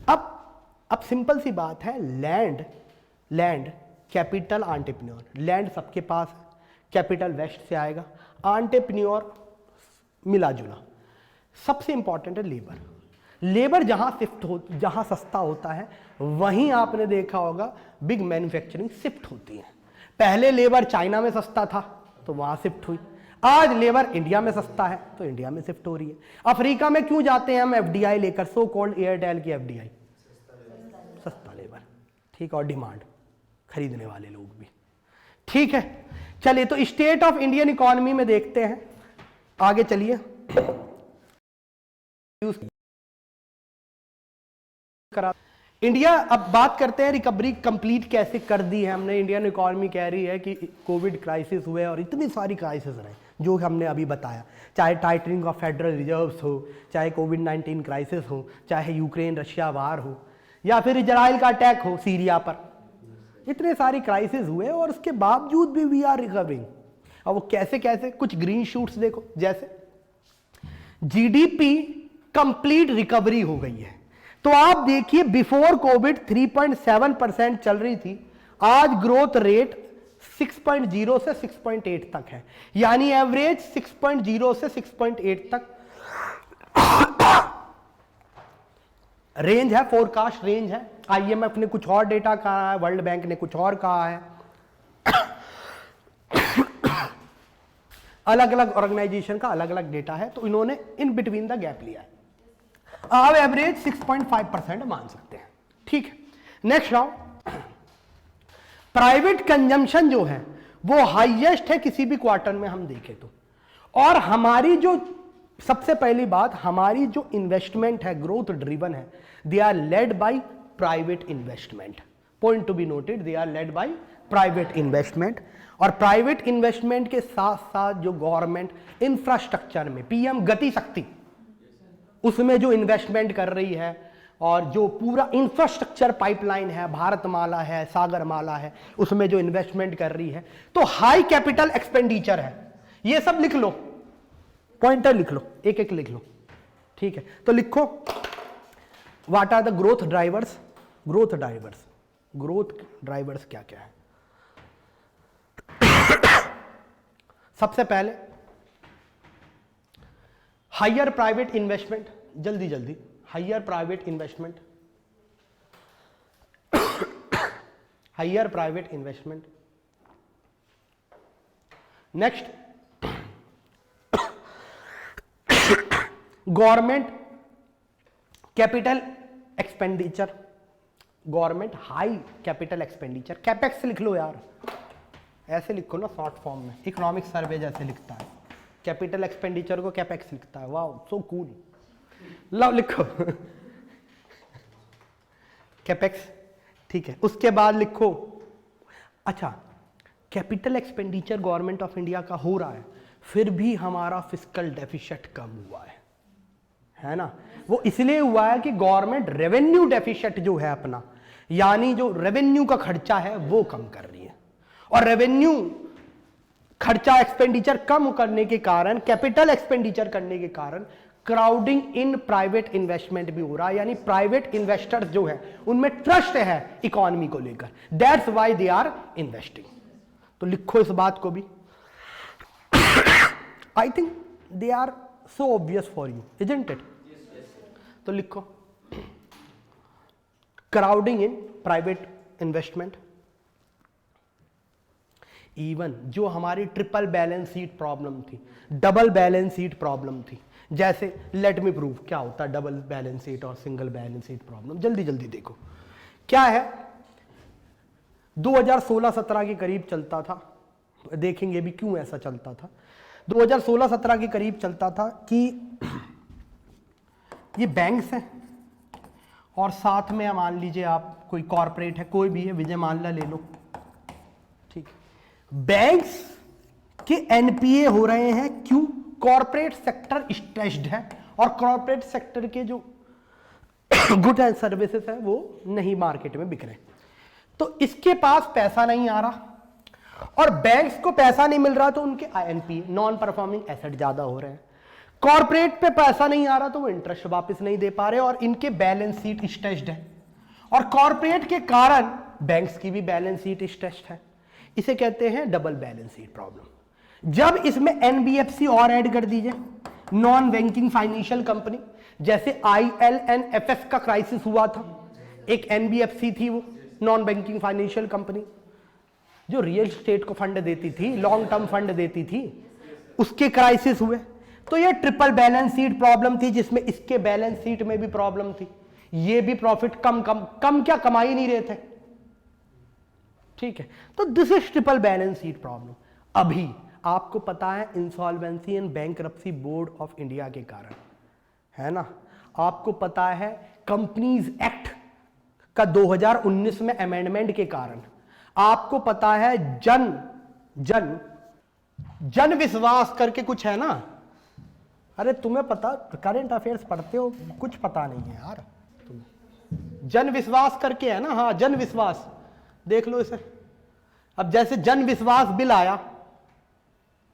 अब सिंपल सी बात है, लैंड कैपिटल एंटरप्रेन्योर। लैंड सबके पास है, कैपिटल वेस्ट से आएगा, एंटरप्रेन्योर मिला जुला। सबसे इंपॉर्टेंट है लेबर। लेबर जहां शिफ्ट हो, जहां सस्ता होता है वहीं आपने देखा होगा बिग मैन्युफैक्चरिंग शिफ्ट होती है। पहले लेबर चाइना में सस्ता था तो वहां शिफ्ट हुई, आज लेबर इंडिया में सस्ता है तो इंडिया में शिफ्ट हो रही है। अफ्रीका में क्यों जाते हैं हम एफडीआई लेकर, सो कॉल्ड एयरटेल की एफडीआई, सस्ता लेबर, ठीक, और डिमांड, खरीदने वाले लोग भी, ठीक है। चलिए, तो स्टेट ऑफ इंडियन इकोनॉमी में देखते हैं, आगे चलिए। इंडिया, अब बात करते हैं रिकवरी कंप्लीट कैसे कर दी है हमने। इंडियन इकोनॉमी कह रही है कि कोविड क्राइसिस हुए और इतनी सारी क्राइसिस रहे जो हमने अभी बताया, चाहे टाइटनिंग ऑफ फेडरल रिजर्व्स हो, चाहे कोविड-19 क्राइसिस हो, चाहे यूक्रेन रशिया वार हो, या फिर इजराइल का अटैक हो सीरिया पर, इतने सारी क्राइसिस हुए और उसके बावजूद भी वी आर रिकवरिंग। और वो कैसे कैसे, कुछ ग्रीन शूट्स देखो, जैसे जीडीपी कंप्लीट रिकवरी हो गई है। तो आप देखिए, बिफोर कोविड 3.7% चल रही थी, आज ग्रोथ रेट 6.0 से 6.8 तक है, यानी एवरेज 6.0 से 6.8 तक रेंज है, फोरकास्ट रेंज है। आईएमएफ ने कुछ और डेटा कहा है, वर्ल्ड बैंक ने कुछ और कहा है, अलग अलग ऑर्गेनाइजेशन का अलग अलग डेटा है, तो इन्होंने इन बिटवीन द गैप लिया है। आप एवरेज 6.5% मान सकते हैं, ठीक है। नेक्स्ट आओ, प्राइवेट कंजम्पशन जो है वो हाईएस्ट है किसी भी क्वार्टर में हम देखें तो, और हमारी जो सबसे पहली बात, हमारी जो इन्वेस्टमेंट है ग्रोथ ड्रिवन है, they are led by private investment. Point to be noted, they are led by private investment. और प्राइवेट इन्वेस्टमेंट के साथ साथ जो गवर्नमेंट इंफ्रास्ट्रक्चर में, पीएम गति शक्ति, उसमें जो इन्वेस्टमेंट कर रही है, और जो पूरा इंफ्रास्ट्रक्चर पाइपलाइन है, भारतमाला है, सागरमाला है, उसमें जो इन्वेस्टमेंट कर रही है, तो हाई कैपिटल एक्सपेंडिचर है। ये सब लिख लो, पॉइंटर लिख लो, एक एक लिख लो, ठीक है। तो लिखो, what are the growth drivers. Growth drivers, growth drivers क्या क्या है। सबसे पहले हायर प्राइवेट इन्वेस्टमेंट, जल्दी जल्दी, higher private investment, higher private investment. Next, government capital expenditure, government high capital expenditure, capex लिख लो यार, ऐसे लिखो ना शॉर्ट फॉर्म में, इकोनॉमिक सर्वे जैसे लिखता है, कैपिटल एक्सपेंडिचर को कैपेक्स लिखता है, वाह सो कूल, लो लिखो कैपेक्स, ठीक है। उसके बाद लिखो, अच्छा capital expenditure government of India का हो रहा है, फिर भी हमारा फिस्कल डेफिसिट कम हुआ है ना। वो इसलिए हुआ है कि गवर्नमेंट रेवेन्यू डेफिसिट जो है अपना, यानी जो रेवेन्यू का खर्चा है वो कम कर रही है, और रेवेन्यू खर्चा एक्सपेंडिचर कम करने के कारण, कैपिटल एक्सपेंडिचर करने के कारण क्राउडिंग इन प्राइवेट इन्वेस्टमेंट भी हो रहा है, यानी प्राइवेट इन्वेस्टर्स जो है उनमें ट्रस्ट है इकोनॉमी को लेकर, that's why they are investing. तो लिखो इस बात को भी, I think they are so obvious for you, isn't it. तो लिखो, crowding in private investment, even जो हमारी ट्रिपल बैलेंस शीट प्रॉब्लम थी, डबल बैलेंस शीट प्रॉब्लम थी, जैसे लेट मी प्रूव क्या होता है डबल बैलेंस शीट और सिंगल बैलेंस शीट प्रॉब्लम। जल्दी जल्दी देखो क्या है, 2016-17 के करीब चलता था, देखेंगे भी क्यों ऐसा चलता था। 2016-17 के करीब चलता था कि ये बैंक्स हैं और साथ में मान लीजिए आप कोई कॉरपोरेट है, कोई भी है, विजय माल्या ले लो, ठीक। बैंक्स के एनपीए हो रहे हैं, क्यों? कॉरपोरेट सेक्टर स्ट्रेस्ड है और कॉरपोरेट सेक्टर के जो गुड एंड सर्विसेज है वो नहीं मार्केट में बिक रहे, तो इसके पास पैसा नहीं आ रहा और बैंक्स को पैसा नहीं मिल रहा, तो उनके एनपीए नॉन परफॉर्मिंग एसेट ज्यादा हो रहे हैं। कॉरपोरेट पे पैसा नहीं आ रहा तो वो इंटरेस्ट वापस नहीं दे पा रहे और इनके बैलेंस शीट स्ट्रेस्ड है, और कॉरपोरेट के कारण बैंक्स की भी बैलेंस शीट स्ट्रेस्ड है। इसे कहते हैं डबल बैलेंस शीट प्रॉब्लम। जब इसमें एनबीएफसी और ऐड कर दीजिए, नॉन बैंकिंग फाइनेंशियल कंपनी, जैसे IL&FS का क्राइसिस हुआ था, एक एनबीएफसी थी वो नॉन बैंकिंग फाइनेंशियल कंपनी जो रियल एस्टेट को फंड देती थी, लॉन्ग टर्म फंड देती थी, उसके क्राइसिस हुए। तो ये ट्रिपल बैलेंस शीट प्रॉब्लम थी, जिसमें इसके बैलेंस शीट में भी प्रॉब्लम थी, ये भी प्रॉफिट कम क्या कमा ही नहीं रहे थे, ठीक है। तो this is triple balance sheet problem. अभी आपको पता है insolvency and bankruptcy board of India के कारण, है ना, आपको पता है कंपनीज एक्ट का 2019 में अमेंडमेंट के कारण, आपको पता है जन विश्वास करके कुछ है ना, अरे तुम्हें पता, करंट अफेयर्स पढ़ते हो, कुछ पता नहीं है यार तुम्हें, जन विश्वास करके है ना, हाँ जन विश्वास, देख लो इसे। अब जैसे जन विश्वास बिल आया,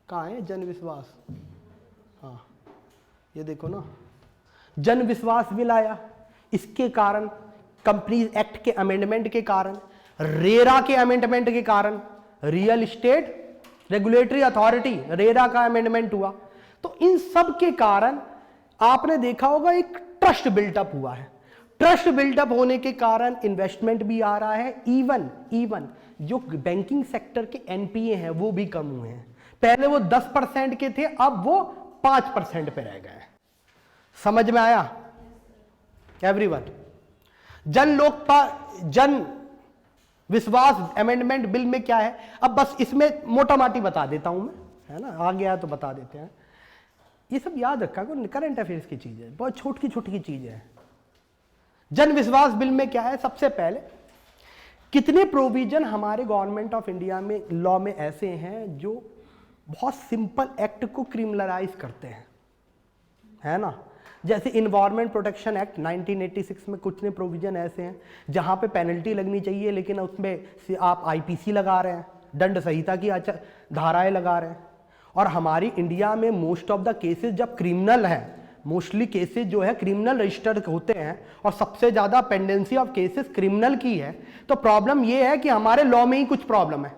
कहाँ है जन विश्वास, हाँ ये देखो ना, जन विश्वास बिल आया, इसके कारण कंपनीज एक्ट के अमेंडमेंट के कारण, रेरा के अमेंडमेंट के कारण, real estate regulatory authority RERA का अमेंडमेंट हुआ, तो इन सब के कारण आपने देखा होगा एक ट्रस्ट बिल्टअप हुआ है। ट्रस्ट बिल्टअप होने के कारण इन्वेस्टमेंट भी आ रहा है, इवन जो बैंकिंग सेक्टर के एनपीए हैं वो भी कम हुए हैं। पहले वो 10% के थे, अब वो 5% पे रह गए। समझ में आया एवरीवन? जन विश्वास अमेंडमेंट बिल में क्या है, अब बस इसमें मोटा माटी बता देता हूं मैं, है ना, आ गया तो बता देते हैं। ये सब याद रखा करो, करंट अफेयर्स की चीजें, बहुत छोटी छोटी चीजें हैं। जन विश्वास बिल में क्या है, सबसे पहले कितने प्रोविजन हमारे गवर्नमेंट ऑफ इंडिया में लॉ में ऐसे हैं जो बहुत सिंपल एक्ट को क्रिमिनलाइज करते हैं, है ना। जैसे इन्वायरमेंट प्रोटेक्शन एक्ट 1986 में कुछ ने प्रोविजन ऐसे हैं जहां पे पेनल्टी लगनी चाहिए, लेकिन उसमें से आप आईपीसी लगा रहे हैं, दंड संहिता की धाराएं लगा रहे हैं। और हमारी इंडिया में मोस्ट ऑफ द केसेस जब क्रिमिनल है, मोस्टली केसेस जो है क्रिमिनल रजिस्टर्ड होते हैं और सबसे ज्यादा पेंडेंसी ऑफ केसेस क्रिमिनल की है, तो प्रॉब्लम ये है कि हमारे लॉ में ही कुछ प्रॉब्लम है,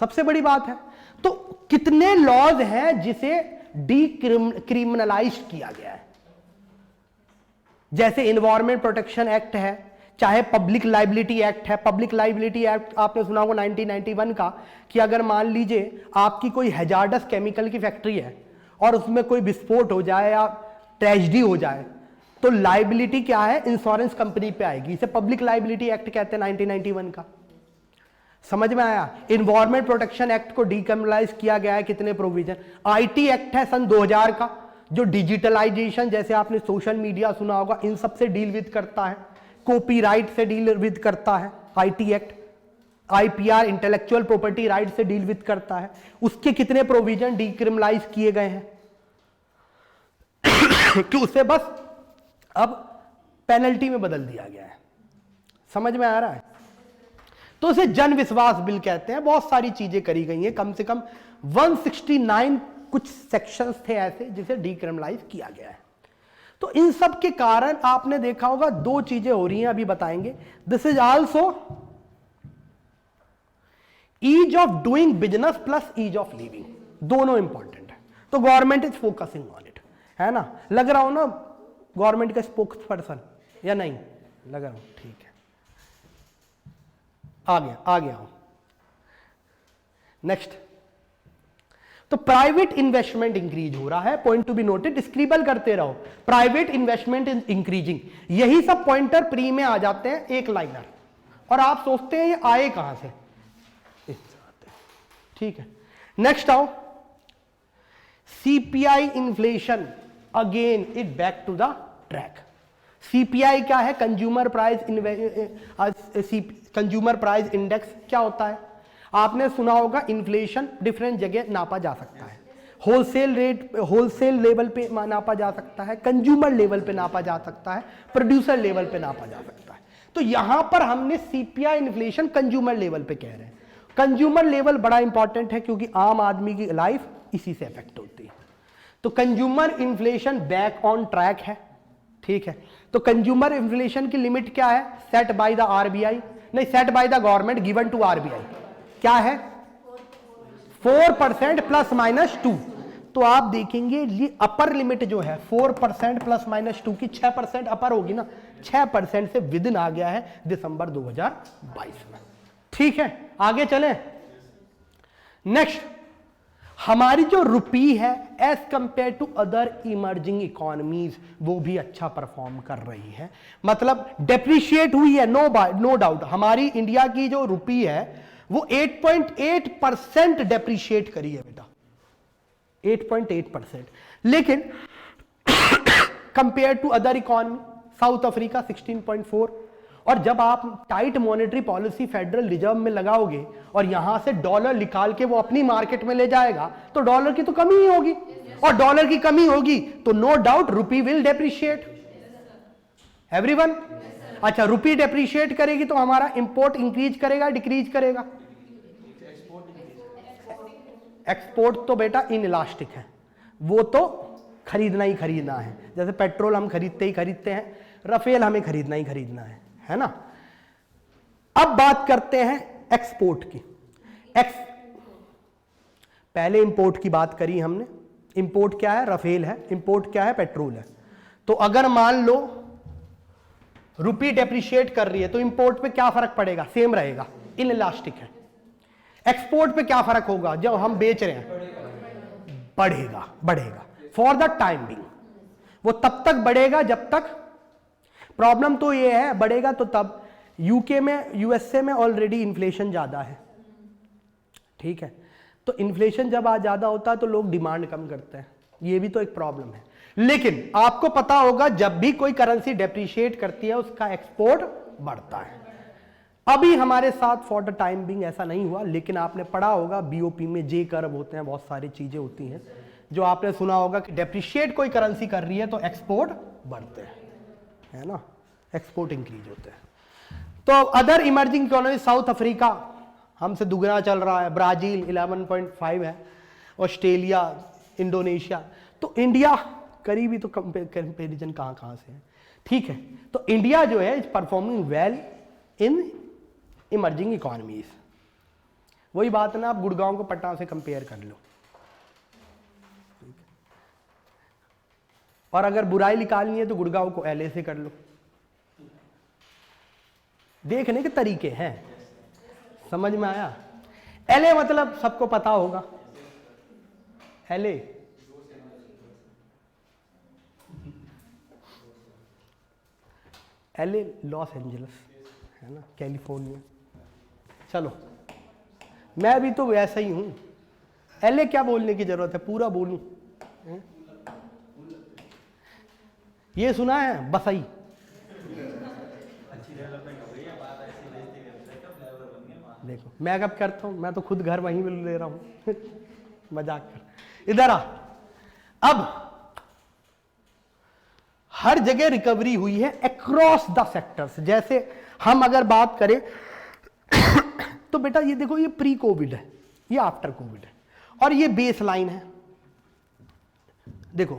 सबसे बड़ी बात है। तो कितने लॉज हैं जिसे डीक्रिमिनलाइज किया गया है, जैसे इन्वायरमेंट प्रोटेक्शन एक्ट है, चाहे पब्लिक लाइबिलिटी एक्ट है। पब्लिक लाइबिलिटी एक्ट आपने सुना होगा 1991 का, कि अगर मान लीजिए आपकी कोई हैजार्डस केमिकल की फैक्ट्री है और उसमें कोई विस्फोट हो जाए या ट्रेजेडी हो जाए, तो लाइबिलिटी क्या है, इंश्योरेंस कंपनी पे आएगी। इसे पब्लिक लाइबिलिटी एक्ट कहते हैं 1991 का। समझ में आया। इन्वायरमेंट प्रोटेक्शन एक्ट को डीक्रिमिनलाइज किया गया है, कितने प्रोविजन। आईटी एक्ट है सन 2000 का, जो डिजिटलाइजेशन, जैसे आपने सोशल मीडिया सुना होगा, इन सब से डील विद करता है। कॉपीराइट से डील विद करता है IT act. IPR intellectual property right से डील विद करता है। उसके कितने प्रोविजन डीक्रिमिनलाइज किए गए हैं कि उसे बस अब पेनल्टी में बदल दिया गया है। समझ में आ रहा है। तो उसे जन विश्वास बिल कहते हैं। बहुत सारी चीजें करी गई हैं, कम से कम 169 कुछ सेक्शंस थे ऐसे जिसे डीक्रिमिनलाइज किया गया है। तो इन सब के कारण आपने देखा होगा दो चीजें हो रही हैं, अभी बताएंगे। This is also ease of doing business plus ease of living, दोनों इंपॉर्टेंट है। तो government is focusing on it, है ना। लग रहा हो ना गवर्नमेंट का स्पोक्स पर्सन या नहीं लग रहा हूं, ठीक है। आ गया हूं। नेक्स्ट, तो प्राइवेट इन्वेस्टमेंट इंक्रीज हो रहा है। Point to be noted, scribble करते रहो। प्राइवेट इन्वेस्टमेंट इज इंक्रीजिंग, यही सब पॉइंटर प्री में आ जाते हैं, एक लाइनर, और आप सोचते हैं ये आए कहां से, ठीक है। नेक्स्ट आओ, CPI inflation, again it back to the track. CPI क्या है, कंज्यूमर प्राइस इंडेक्स क्या होता है। आपने सुना होगा इन्फ्लेशन डिफरेंट जगह नापा जा सकता है। होलसेल रेट, होलसेल लेवल पे नापा जा सकता है, कंज्यूमर लेवल पे नापा जा सकता है, प्रोड्यूसर लेवल पे नापा जा सकता है। तो यहां पर हमने सीपीआई इन्फ्लेशन कंज्यूमर लेवल पे कह रहे हैं। कंज्यूमर लेवल बड़ा इंपॉर्टेंट है क्योंकि आम आदमी की लाइफ इसी से अफेक्ट होती है। तो consumer inflation back on track है, ठीक है। तो कंज्यूमर इन्फ्लेशन की लिमिट क्या है, सेट बाय द आरबीआई, नहीं set by the government given to RBI, क्या है 4% प्लस माइनस 2। तो आप देखेंगे ये अपर लिमिट जो है 4% प्लस माइनस 2 की 6% अपर होगी ना, 6% से विद इन आ गया है दिसंबर 2022 में, ठीक है। आगे चलें। नेक्स्ट, हमारी जो रुपी है as compare to other emerging economies वो भी अच्छा परफॉर्म कर रही है, मतलब डेप्रिशिएट हुई है, नो डाउट। हमारी इंडिया की जो रुपी है वो 8.8% डेप्रिशिएट करी है बेटा, 8.8%। लेकिन compare to other economy, South Africa 16.4। और जब आप tight monetary policy federal reserve में लगाओगे और यहां से डॉलर निकाल के वो अपनी मार्केट में ले जाएगा तो डॉलर की तो कमी ही होगी, और डॉलर की कमी होगी तो no doubt rupee will depreciate. Everyone, अच्छा रुपी डेप्रिशिएट करेगी तो हमारा इंपोर्ट इंक्रीज करेगा डिक्रीज करेगा। एक्सपोर्ट तो बेटा इनइलास्टिक है, वो तो खरीदना ही खरीदना है। जैसे पेट्रोल हम खरीदते ही खरीदते हैं, राफेल हमें खरीदना ही खरीदना है ना। अब बात करते हैं एक्सपोर्ट की। पहले इंपोर्ट की बात करी हमने। इंपोर्ट क्या है, राफेल है। इंपोर्ट क्या है, पेट्रोल है। तो अगर मान लो रुपी डेप्रिशिएट कर रही है तो इंपोर्ट पे क्या फर्क पड़ेगा, सेम रहेगा, इनइलास्टिक है। एक्सपोर्ट पे क्या फर्क होगा, जब हम बेच रहे हैं बढ़ेगा फॉर द टाइम बिंग। वो तब तक बढ़ेगा जब तक, प्रॉब्लम तो ये है बढ़ेगा तो तब, यूके में यूएसए में ऑलरेडी इन्फ्लेशन ज्यादा है, ठीक है। तो इन्फ्लेशन जब ज्यादा होता है तो लोग डिमांड कम करते हैं, ये भी तो एक प्रॉब्लम है। लेकिन आपको पता होगा जब भी कोई करेंसी डेप्रिशिएट करती है उसका एक्सपोर्ट बढ़ता है। अभी हमारे साथ फॉर द टाइम बिंग ऐसा नहीं हुआ, लेकिन आपने पढ़ा होगा बीओपी में जे कर्व होते हैं, बहुत सारी चीजें होती हैं जो आपने सुना होगा कि डेप्रिशिएट कोई करेंसी कर रही है तो एक्सपोर्ट बढ़ते हैं, है ना, एक्सपोर्ट इंक्रीज होते हैं। तो other emerging economy, South Africa हमसे दुगना चल रहा है, ब्राजील 11.5 है, ऑस्ट्रेलिया, इंडोनेशिया। तो इंडिया करीबी तो कंपेरिजन कहां से है, ठीक है। तो इंडिया जो है is performing well in emerging economies. वही बात है ना, आप गुड़गांव को पटना से कंपेयर कर लो, और अगर बुराई निकालनी है तो गुड़गांव को एलए से कर लो। देखने के तरीके हैं, समझ में आया। एलए मतलब सबको पता होगा, एलए एलए लॉस एंजलिस है ना, कैलिफोर्निया। चलो मैं भी तो वैसा ही हूं, एलए क्या बोलने की जरूरत है, पूरा बोलूं। ये सुना है बसई, देखो मैं कब करता हूं, मैं तो खुद घर वहीं में ले रहा हूं मजाक कर। इधर आ, अब हर जगह रिकवरी हुई है अक्रॉस द सेक्टर्स। जैसे हम अगर बात करें तो बेटा ये देखो, ये प्री कोविड है, ये आफ्टर कोविड है, और ये बेस लाइन है। देखो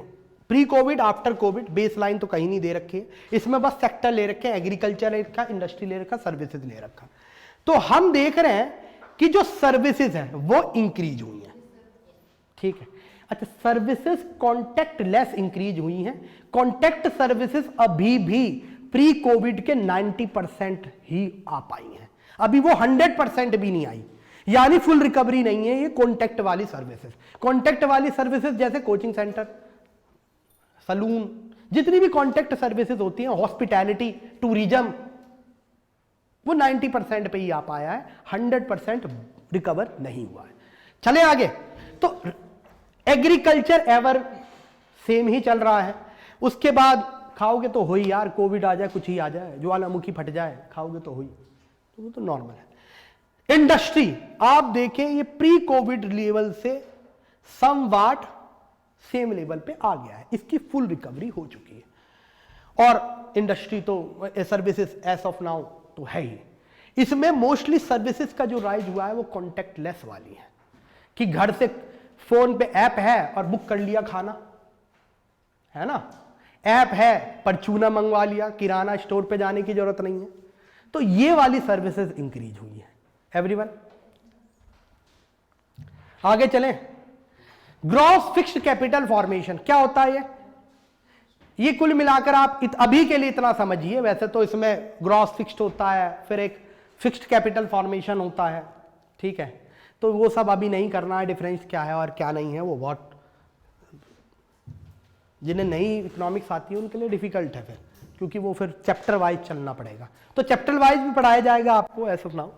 pre Covid, after Covid, base line तो कहीं नहीं दे रखी है, इसमें बस सेक्टर ले रखे हैं, एग्रीकल्चर ले रखा, इंडस्ट्री ले रखा, सर्विसेज ले रखा। तो हम देख रहे हैं कि जो सर्विसेज है वो इंक्रीज हुई है, ठीक है। अच्छा, सर्विसेज कॉन्टेक्ट लेस इंक्रीज हुई हैं। कॉन्टेक्ट सर्विसेज अभी भी प्री कोविड के 90% ही आ पाई हैं, अभी वो 100% भी नहीं आई, यानी फुल रिकवरी नहीं है ये कॉन्टेक्ट वाली सर्विसेज। कॉन्टेक्ट वाली सर्विसेज जैसे कोचिंग सेंटर, सलून, जितनी भी कॉन्टेक्ट सर्विसेज होती हैं, हॉस्पिटैलिटी, टूरिज्म, वो 90% पे ही आ पाया है, 100% रिकवर नहीं हुआ है। चले आगे, तो एग्रीकल्चर एवर सेम ही चल रहा है। उसके बाद खाओगे तो हो ही यार, कोविड आ जाए, कुछ ही आ जाए, ज्वालामुखी फट जाए, खाओगे तो हो ही, तो वो तो नॉर्मल है। इंडस्ट्री आप देखें, ये प्री कोविड लेवल से समवाट सेम लेवल पे आ गया है, इसकी फुल रिकवरी हो चुकी है। और इंडस्ट्री तो सर्विसेज एज ऑफ नाउ तो है ही। इसमें मोस्टली सर्विसेज का जो राइज हुआ है वो कॉन्टेक्ट लेस वाली है, कि घर से फोन पे ऐप है और बुक कर लिया खाना, है ना, ऐप है परचूना मंगवा लिया, किराना स्टोर पे जाने की जरूरत नहीं है। तो ये वाली सर्विसेज इंक्रीज हुई है। एवरीवन आगे चलें। ग्रॉस फिक्स्ड कैपिटल फॉर्मेशन क्या होता है? ये कुल मिलाकर आप अभी के लिए इतना समझिए, वैसे तो इसमें ग्रॉस फिक्स्ड होता है, फिर एक फिक्स्ड कैपिटल फॉर्मेशन होता है, ठीक है। तो वो सब अभी नहीं करना है, डिफरेंस क्या है और क्या नहीं है, वो बहुत जिन्हें नई इकोनॉमिक्स आती है उनके लिए डिफिकल्ट है फिर, क्योंकि वो फिर चैप्टर वाइज चलना पड़ेगा। तो चैप्टर वाइज भी पढ़ाया जाएगा आपको, ऐसा सुनाओ।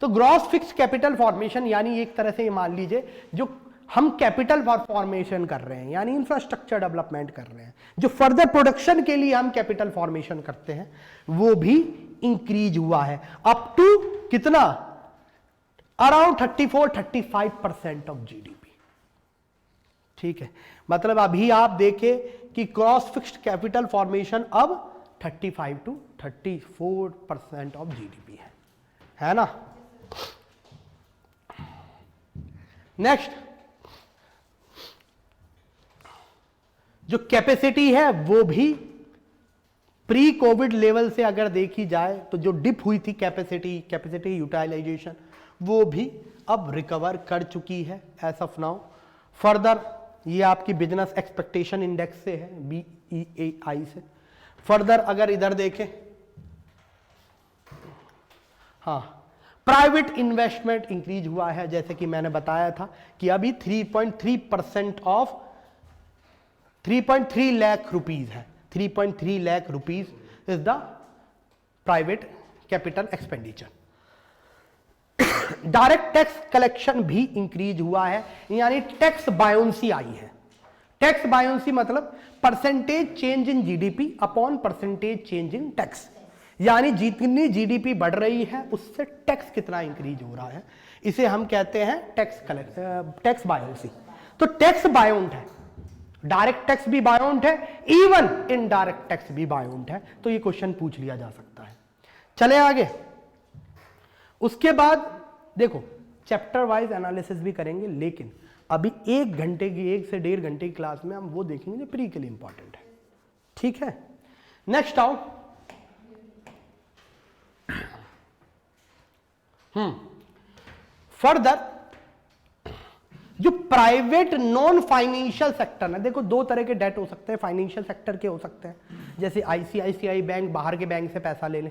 तो ग्रॉस फिक्स्ड कैपिटल फॉर्मेशन यानी एक तरह से ये मान लीजिए जो हम कैपिटल फॉर्मेशन कर रहे हैं, यानी इंफ्रास्ट्रक्चर डेवलपमेंट कर रहे हैं, जो फर्दर प्रोडक्शन के लिए हम कैपिटल फॉर्मेशन करते हैं, वो भी इंक्रीज हुआ है अप टू कितना, अराउंड 34-35% ऑफ जीडीपी, ठीक है। मतलब अभी आप देखें कि क्रॉस फिक्स्ड कैपिटल फॉर्मेशन अब 35-34% ऑफ जीडीपी है ना। नेक्स्ट, जो कैपेसिटी है वो भी प्री कोविड लेवल से अगर देखी जाए तो जो डिप हुई थी कैपेसिटी यूटिलाइजेशन, वो भी अब रिकवर कर चुकी है एज ऑफ नाउ। फर्दर ये आपकी बिजनेस एक्सपेक्टेशन इंडेक्स से है, BEAI से। फर्दर अगर इधर देखें, हाँ, प्राइवेट इन्वेस्टमेंट इंक्रीज हुआ है, जैसे कि मैंने बताया था कि अभी 3.3% ऑफ 3.3 लाख रुपीज है, 3.3 lakh rupees is the private capital expenditure. Direct tax collection भी इंक्रीज हुआ है, यानी टैक्स बायोंसी आई है, टैक्स बायोंसी मतलब percentage change in GDP upon percentage change in tax, यानी जितनी जीडीपी बढ़ रही है उससे टैक्स कितना इंक्रीज हो रहा है, इसे हम कहते हैं टैक्स बायोंसी। तो टैक्स बायोंट है, डायरेक्ट टैक्स भी बायोंट है, इवन इनडायरेक्ट टैक्स भी बायोंट है, तो ये क्वेश्चन पूछ लिया जा सकता है। चले आगे, उसके बाद देखो चैप्टर वाइज एनालिसिस भी करेंगे, लेकिन अभी 1 घंटे की 1 से 1.5 घंटे की क्लास में हम वो देखेंगे जो प्री के लिए इंपॉर्टेंट है, ठीक है। नेक्स्ट आओ, फर्दर जो प्राइवेट नॉन फाइनेंशियल सेक्टर है, देखो 2 तरह के डेट हो सकते हैं, फाइनेंशियल सेक्टर के हो सकते हैं, जैसे आईसीआईसीआई बैंक बाहर के बैंक से पैसा ले ले,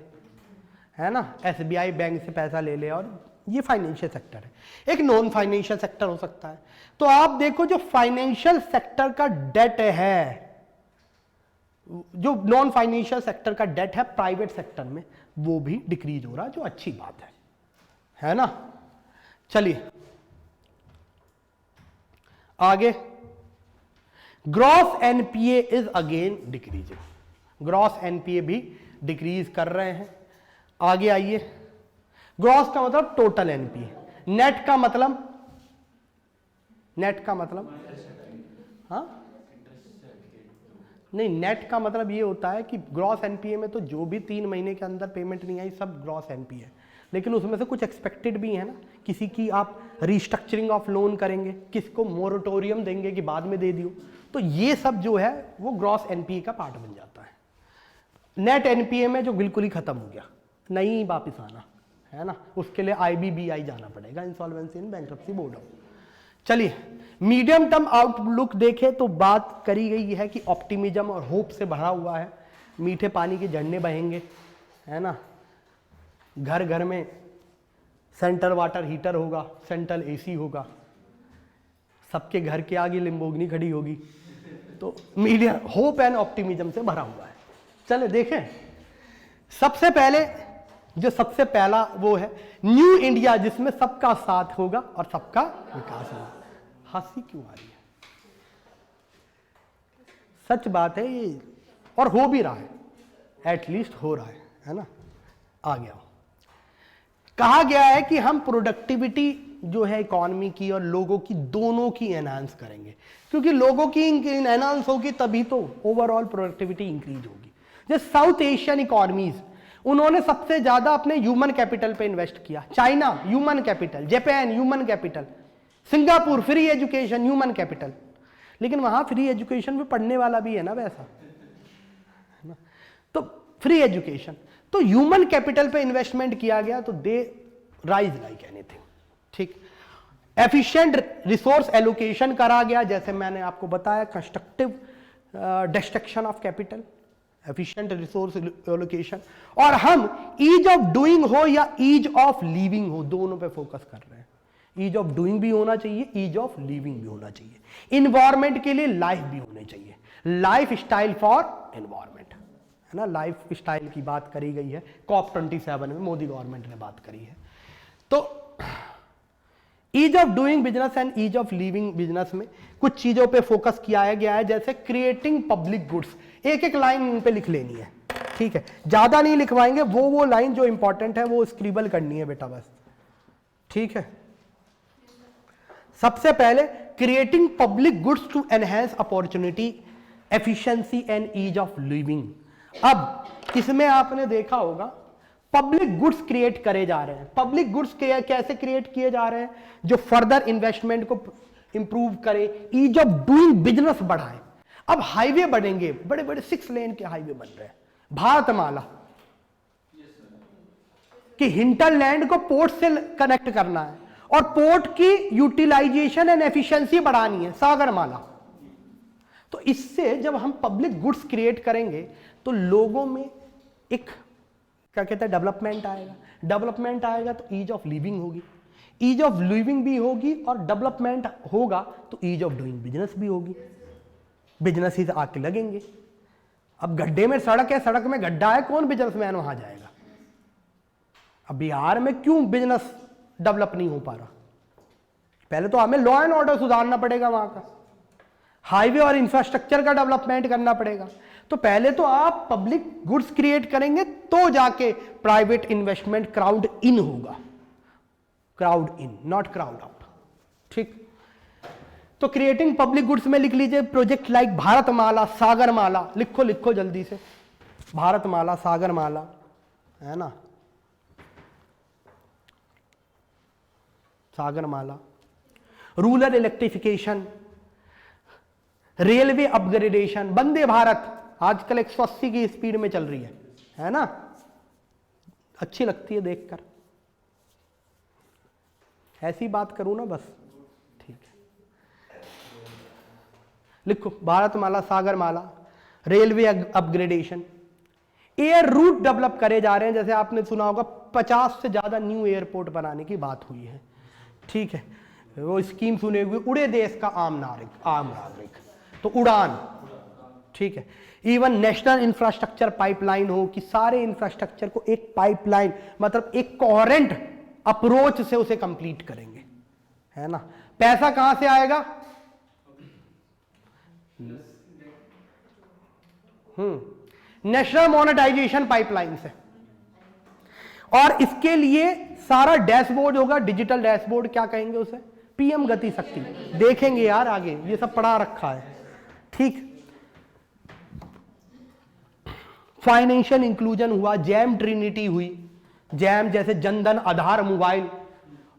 है ना, एसबीआई बैंक से पैसा ले ले, और ये फाइनेंशियल सेक्टर है। एक नॉन फाइनेंशियल सेक्टर हो सकता है। तो आप देखो जो फाइनेंशियल सेक्टर का डेट है, जो नॉन फाइनेंशियल सेक्टर का डेट है प्राइवेट सेक्टर में, वो भी डिक्रीज हो रहा है, जो अच्छी बात है ना। चलिए आगे, gross NPA is again decreasing, gross NPA भी डिक्रीज कर रहे हैं। आगे आइए, ग्रॉस का मतलब टोटल एनपीए, नेट का मतलब हाँ नहीं, नेट का मतलब ये होता है कि ग्रॉस एनपीए में तो जो भी 3 महीने के अंदर पेमेंट नहीं आई सब ग्रॉस एनपीए है, लेकिन उसमें से कुछ एक्सपेक्टेड भी है ना, किसी की आप रिस्ट्रक्चरिंग ऑफ लोन करेंगे, किसको मोरेटोरियम देंगे कि बाद में दे दियो, तो ये सब जो है वो ग्रॉस एनपीए का पार्ट बन जाता है। नेट एनपीए में जो बिल्कुल ही खत्म हो गया, नहीं वापिस आना, है ना, उसके लिए आईबीबीआई जाना पड़ेगा, इंसॉल्वेंसी एंड बैंक्रप्सी बोर्ड। चलिए मीडियम टर्म आउटलुक देखें तो बात करी गई है कि ऑप्टिमिज्म और होप से भरा हुआ है, मीठे पानी के झरने बहेंगे, है ना, घर घर में सेंट्रल वाटर हीटर होगा, सेंट्रल एसी होगा, सबके घर के आगे लिम्बोर्गिनी खड़ी होगी, तो मीडियम होप एंड ऑप्टिमिज्म से भरा हुआ है। चले देखें, सबसे पहला वो है न्यू इंडिया, जिसमें सबका साथ होगा और सबका विकास होगा। हंसी क्यों आ रही है, सच बात है ये, और हो भी रहा है, एटलीस्ट हो रहा है ना। आ गया, कहा गया है कि हम प्रोडक्टिविटी जो है इकोनॉमी की और लोगों की दोनों की एनहांस करेंगे, क्योंकि लोगों की एनहांस होगी तभी तो ओवरऑल प्रोडक्टिविटी इंक्रीज होगी। जैसे साउथ एशियन इकोनॉमीज, उन्होंने सबसे ज्यादा अपने ह्यूमन कैपिटल पे इन्वेस्ट किया, China human capital, Japan human capital, Singapore free education human capital, लेकिन वहां फ्री एजुकेशन में पढ़ने वाला भी है ना वैसा, है ना, तो फ्री एजुकेशन, तो ह्यूमन कैपिटल पे इन्वेस्टमेंट किया गया, तो दे राइज लाइक एनीथिंग, ठीक। एफिशिएंट रिसोर्स एलोकेशन करा गया, जैसे मैंने आपको बताया, constructive destruction of capital, efficient resource allocation, और हम ईज ऑफ डूइंग हो या ईज ऑफ लिविंग हो, दोनों पे फोकस कर रहे हैं। ईज ऑफ डूइंग भी होना चाहिए, ईज ऑफ लिविंग भी होना चाहिए, इन्वायरमेंट के लिए लाइफ भी होनी चाहिए, लाइफ स्टाइल फॉर एनवायरमेंट, है ना, लाइफ स्टाइल की बात करी गई है, COP 27 में मोदी गवर्नमेंट ने बात करी है। तो ease of doing business and ease of living business में कुछ चीजों पे फोकस किया गया है, जैसे क्रिएटिंग पब्लिक गुड्स, एक लाइन इन पे लिख लेनी है, ठीक है, ज्यादा नहीं लिखवाएंगे, वो लाइन जो इंपॉर्टेंट है वो स्क्रिबल करनी है बेटा बस, ठीक है। सबसे पहले creating public goods to enhance opportunity, efficiency and ease of living. अब इसमें आपने देखा होगा पब्लिक गुड्स क्रिएट करे जा रहे हैं, पब्लिक गुड्स कैसे क्रिएट किए जा रहे हैं, जो फर्दर इन्वेस्टमेंट को इंप्रूव करे, ईज ऑफ डूइंग बिजनेस बढ़ाए। अब हाईवे बनेंगे, बड़े बड़े 6 लेन के हाईवे बन रहे हैं, भारतमाला कि हिंटरलैंड को पोर्ट से कनेक्ट करना है और पोर्ट की यूटिलाइजेशन एंड एफिशिएंसी बढ़ानी है, सागरमाला। तो इससे जब हम पब्लिक गुड्स क्रिएट करेंगे तो लोगों में एक क्या कहते हैं डेवलपमेंट आएगा तो ईज ऑफ लिविंग होगी, ईज ऑफ लिविंग भी होगी और डेवलपमेंट होगा तो ईज ऑफ डूइंग बिजनेस भी होगी, बिजनेस आके लगेंगे। अब गड्ढे में सड़क है, सड़क में गड्ढा है, कौन बिजनेसमैन वहां जाएगा? अब बिहार में क्यों बिजनेस डेवलप नहीं हो पा रहा? पहले तो हमें लॉ एंड ऑर्डर सुधारना पड़ेगा वहां का। हाईवे और इंफ्रास्ट्रक्चर का डेवलपमेंट करना पड़ेगा। तो पहले तो आप पब्लिक गुड्स क्रिएट करेंगे तो जाके प्राइवेट इन्वेस्टमेंट क्राउड इन होगा, crowd in not crowd out. ठीक, तो क्रिएटिंग पब्लिक गुड्स में लिख लीजिए प्रोजेक्ट लाइक भारतमाला, सागरमाला, लिखो लिखो जल्दी से, भारतमाला, सागरमाला, है ना, Sagarmala, rural electrification, railway upgradation, Vande Bharat आजकल 180 की स्पीड में चल रही है ना, अच्छी लगती है देखकर, ऐसी बात करूं ना बस, ठीक है, लिखो Bharatmala, Sagarmala, railway upgradation, air root develop करे जा रहे हैं, जैसे आपने सुना होगा 50 से ज्यादा न्यू एयरपोर्ट बनाने की बात हुई है, ठीक है, वो स्कीम सुने हुए, उड़े देश का आम नागरिक, तो उड़ान, ठीक है, इवन नेशनल इंफ्रास्ट्रक्चर पाइपलाइन हो कि सारे इंफ्रास्ट्रक्चर को एक पाइपलाइन मतलब एक कोहेरेंट अप्रोच से उसे कंप्लीट करेंगे, है ना। पैसा कहां से आएगा? नेशनल मोनेटाइजेशन पाइपलाइन से, और इसके लिए सारा डैशबोर्ड होगा, डिजिटल डैशबोर्ड, क्या कहेंगे उसे, पीएम गति शक्ति, देखेंगे यार आगे, ये सब पढ़ा रखा है, ठीक। फाइनेंशियल इंक्लूजन हुआ, जैम ट्रिनिटी हुई, जैम जैसे जनधन आधार,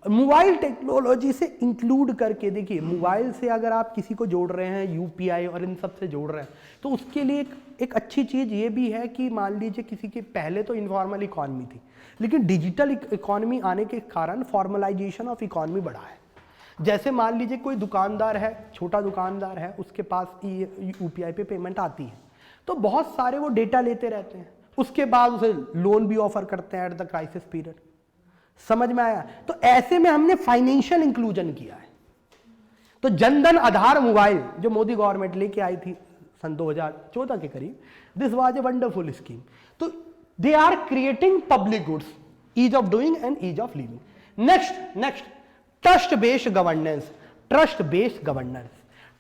मोबाइल टेक्नोलॉजी से इंक्लूड करके, देखिए मोबाइल से अगर आप किसी को जोड़ रहे हैं, यूपीआई और इन सब से जोड़ रहे हैं, तो उसके लिए एक अच्छी चीज ये भी है कि मान लीजिए किसी के पहले तो इनफॉर्मल इकॉनमी थी, लेकिन डिजिटल इकॉनमी आने के कारण फॉर्मलाइजेशन ऑफ इकॉनमी बढ़ा है। जैसे मान लीजिए कोई दुकानदार है, छोटा दुकानदार है, उसके पास यूपीआई पे पेमेंट आती है, तो बहुत सारे वो डेटा लेते रहते हैं, उसके बाद उसे लोन भी ऑफर करते हैं एट द क्राइसिस पीरियड, समझ में आया। तो ऐसे में हमने फाइनेंशियल इंक्लूजन किया है। तो जनधन आधार मोबाइल जो मोदी गवर्नमेंट लेके आई थी सन 2014 के करीब, this was a wonderful scheme. तो they are creating public goods, ease of doing and ease of living. Next trust based governance, trust based governance,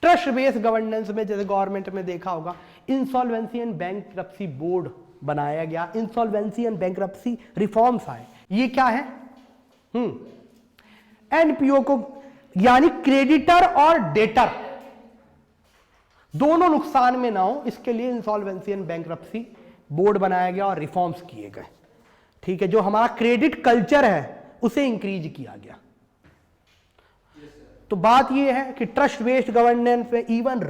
trust based governance में जैसे गवर्नमेंट में देखा होगा इंसॉल्वेंसी एंड बैंक्रप्सी बोर्ड बनाया गया, insolvency and bankruptcy reforms आए। ये क्या है? एनपीओ को, यानी क्रेडिटर और डेटर दोनों नुकसान में ना हो, इसके लिए इंसॉल्वेंसी एंड बैंक्रप्सी बोर्ड बनाया गया और रिफॉर्म्स किए गए, ठीक है। जो हमारा क्रेडिट कल्चर है उसे इंक्रीज किया गया। तो बात यह है कि ट्रस्ट बेस्ड गवर्नेंस में इवन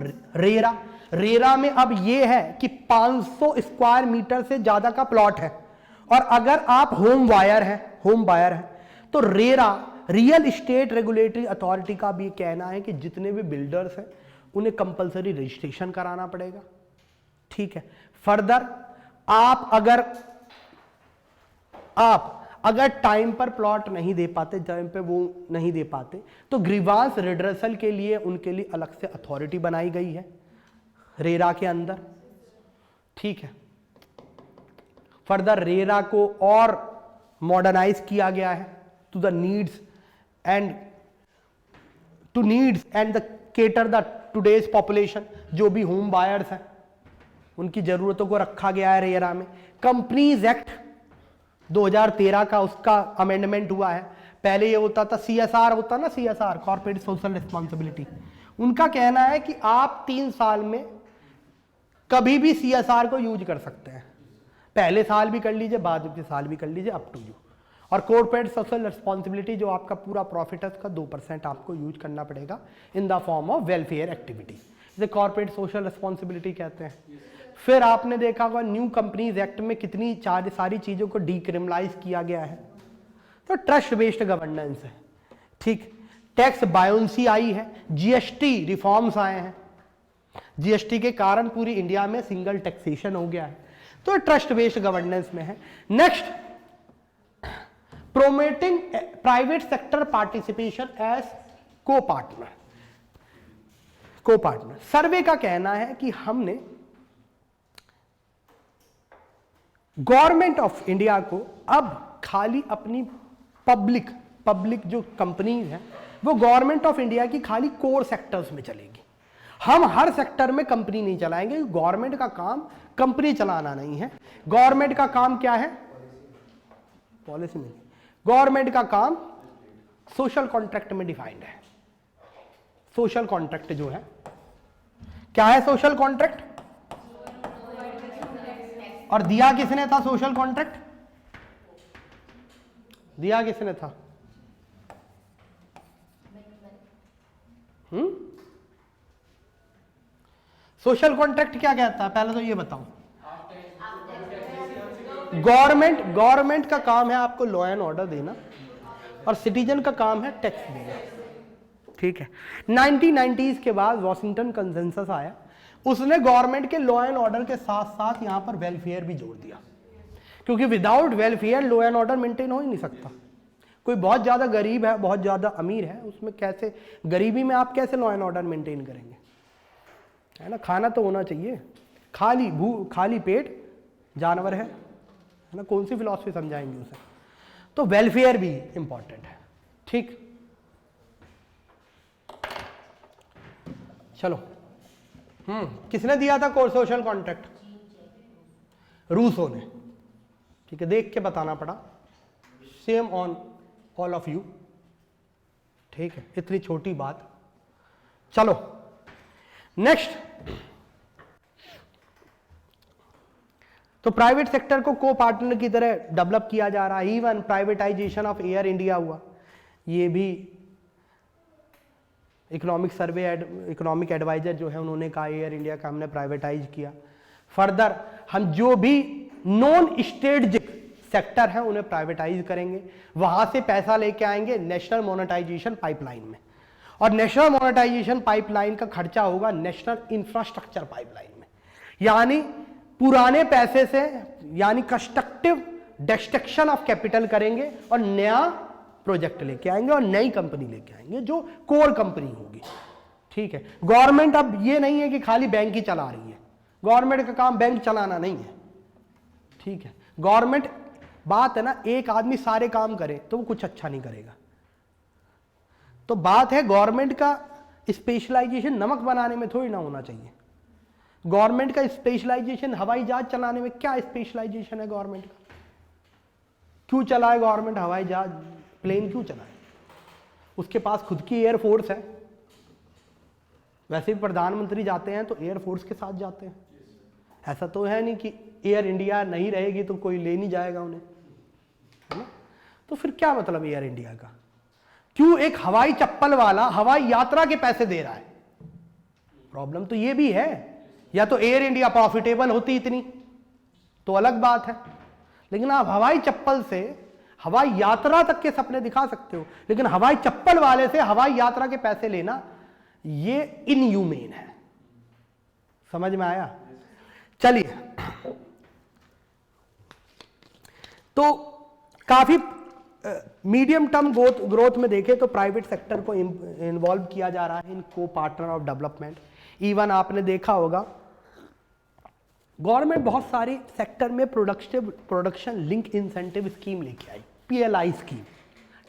रेरा में अब यह है कि 500 स्क्वायर मीटर से ज्यादा का प्लॉट है, और अगर आप होम बायर है तो RERA, real estate regulatory authority का भी कहना है कि जितने भी बिल्डर्स हैं उन्हें कंपलसरी रजिस्ट्रेशन कराना पड़ेगा, ठीक है। फर्दर आप अगर टाइम पर प्लॉट नहीं दे पाते, टाइम पे वो नहीं दे पाते, तो ग्रीवांस रिड्रेसल के लिए उनके लिए अलग से अथॉरिटी बनाई गई है रेरा के अंदर, ठीक है। फर्दर रेरा को और मॉडर्नाइज किया गया है to the needs and the cater the today's population, जो भी होम बायर्स हैं उनकी जरूरतों को रखा गया है रेरा में। कंपनीज एक्ट 2013 का उसका अमेंडमेंट हुआ है। पहले ये होता था CSR होता ना, CSR कॉर्पोरेट सोशल रिस्पॉन्सिबिलिटी, उनका कहना है कि आप 3 साल में कभी भी CSR को यूज कर सकते हैं, पहले साल भी कर लीजिए, बाद के साल भी कर लीजिए, अप टू यू। और कॉर्पोरेट सोशल रिस्पॉन्सिबिलिटी जो आपका पूरा प्रॉफिट है उसका 2% आपको यूज करना पड़ेगा इन the form of welfare activity, जिसे कॉर्पोरेट सोशल रिस्पॉन्सिबिलिटी कहते हैं। फिर आपने देखा होगा न्यू कंपनीज एक्ट में कितनी सारी चीजों को डीक्रिमिनलाइज किया गया है। तो ट्रस्ट बेस्ड गवर्नेंस है, ठीक। टैक्स बायोंसी आई है, GST रिफॉर्म्स आए हैं, GST के कारण पूरी इंडिया में सिंगल टैक्सेशन हो गया है, तो ट्रस्ट बेस्ड गवर्नेंस में है। Next, promoting private sector participation as co partner. Survey का कहना है कि हमने गवर्नमेंट ऑफ इंडिया को अब खाली अपनी पब्लिक जो कंपनीज है वो गवर्नमेंट ऑफ इंडिया की खाली कोर सेक्टर्स में चलेगी। हम हर सेक्टर में कंपनी नहीं चलाएंगे, गवर्नमेंट का काम कंपनी चलाना नहीं है। गवर्नमेंट का काम क्या है? पॉलिसी में। गवर्नमेंट का काम सोशल कॉन्ट्रैक्ट में डिफाइंड है। सोशल कॉन्ट्रैक्ट जो है, क्या है सोशल कॉन्ट्रैक्ट? और दिया किसने था सोशल कॉन्ट्रैक्ट? दिया किसने था? सोशल कॉन्ट्रैक्ट क्या कहता है, पहले तो ये बताओ। गवर्नमेंट का काम है आपको लॉ एंड ऑर्डर देना, और सिटीजन का काम है टैक्स देना। ठीक है। 1990s के बाद वॉशिंगटन कंसेंसस आया, उसने गवर्नमेंट के लॉ एंड ऑर्डर के साथ साथ यहां पर वेलफेयर भी जोड़ दिया, क्योंकि without welfare law and order maintain हो ही नहीं सकता। कोई बहुत ज्यादा गरीब है, बहुत ज्यादा अमीर है, उसमें कैसे, गरीबी में आप कैसे लॉ एंड ऑर्डर मेंटेन करेंगे? है ना, खाना तो होना चाहिए। खाली पेट जानवर है ना, कौन सी फिलॉसफी समझाएंगे उसे? तो वेलफेयर भी इंपॉर्टेंट है। ठीक, चलो। किसने दिया था सोशल कॉन्ट्रैक्ट? रूसो ने। ठीक है, देख के बताना पड़ा। Same on all of you. ठीक है, इतनी छोटी बात। चलो नेक्स्ट। तो प्राइवेट सेक्टर को को पार्टनर की तरह डेवलप किया जा रहा है। Even privatisation of air India हुआ, ये भी इकोनॉमिक एडवाइजर जो है उन्होंने कहा एयर इंडिया का हमने प्राइवेटाइज किया। फर्दर हम जो भी नॉन स्ट्रेटेजिक सेक्टर है उन्हें प्राइवेटाइज करेंगे, वहां से पैसा लेके आएंगे नेशनल मोनेटाइजेशन पाइपलाइन में, और नेशनल मोनेटाइजेशन पाइपलाइन का खर्चा होगा नेशनल इंफ्रास्ट्रक्चर पाइपलाइन में। यानी पुराने पैसे से, यानी कंस्ट्रक्टिव डिस्ट्रक्शन ऑफ कैपिटल करेंगे और नया प्रोजेक्ट लेके आएंगे और नई कंपनी लेके आएंगे जो कोर कंपनी होगी। ठीक है। गवर्नमेंट अब ये नहीं है कि खाली बैंक ही चला रही है, गवर्नमेंट का काम बैंक चलाना नहीं है। ठीक है। गवर्नमेंट, बात है ना, एक आदमी सारे काम करे तो वो कुछ अच्छा नहीं करेगा। तो बात है गवर्नमेंट का स्पेशलाइजेशन नमक बनाने में थोड़ी ना होना चाहिए। गवर्नमेंट का स्पेशलाइजेशन हवाई जहाज चलाने में, क्या स्पेशलाइजेशन है गवर्नमेंट का? क्यों चलाए गवर्नमेंट हवाई जहाज, प्लेन क्यों चलाए? उसके पास खुद की एयरफोर्स है। वैसे भी प्रधानमंत्री जाते हैं तो एयरफोर्स के साथ जाते हैं। ऐसा तो है नहीं कि एयर इंडिया नहीं रहेगी तो कोई ले नहीं जाएगा उन्हें, है ना? तो फिर क्या मतलब एयर इंडिया का? क्यों एक हवाई चप्पल वाला हवाई यात्रा के पैसे दे रहा है? प्रॉब्लम तो ये भी है। या तो एयर इंडिया प्रॉफिटेबल होती इतनी तो अलग बात है, लेकिन आप हवाई चप्पल से हवाई यात्रा तक के सपने दिखा सकते हो, लेकिन हवाई चप्पल वाले से हवाई यात्रा के पैसे लेना ये इनह्यूमेन है। समझ में आया? चलिए, तो काफी मीडियम टर्म ग्रोथ में देखें तो प्राइवेट सेक्टर को इन्वॉल्व किया जा रहा है इन को पार्टनर ऑफ डेवलपमेंट। इवन आपने देखा होगा गवर्नमेंट बहुत सारी सेक्टर में प्रोडक्शन लिंक इंसेंटिव स्कीम लेके आई, PLI स्कीम।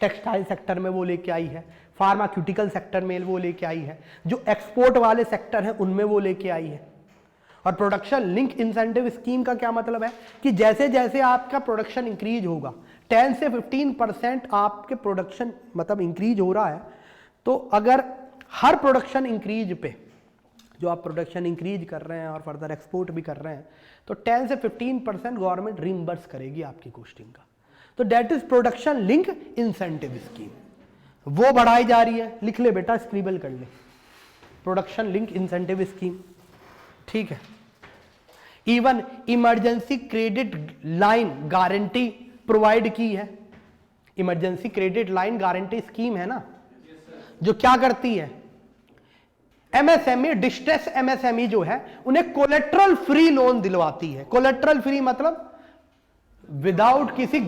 टेक्सटाइल सेक्टर में वो लेके आई है, फार्मास्यूटिकल सेक्टर में वो लेके आई है, जो एक्सपोर्ट वाले सेक्टर हैं उनमें वो लेके आई है। और प्रोडक्शन लिंक इंसेंटिव स्कीम का क्या मतलब है कि जैसे जैसे आपका प्रोडक्शन इंक्रीज होगा, 10 से 15% आपके प्रोडक्शन मतलब इंक्रीज हो रहा है, तो अगर हर प्रोडक्शन इंक्रीज पे जो आप प्रोडक्शन इंक्रीज कर रहे हैं और फर्दर एक्सपोर्ट भी कर रहे हैं, तो 10 से 15% गवर्नमेंट रिम्बर्स करेगी आपकी कॉस्टिंग का। तो that is production link incentive scheme, वो बढ़ाई जा रही है। लिख ले बेटा, स्क्रिबल कर ले, प्रोडक्शन लिंक इंसेंटिव स्कीम। ठीक है। Even emergency credit line guarantee provide की है। Emergency credit line guarantee scheme है ना, जो क्या करती है, MSME, डिस्ट्रेस MSME जो है उन्हें कोलेट्रल फ्री लोन दिलवाती है। कोलेट्रल फ्री मतलब विदाउट किसी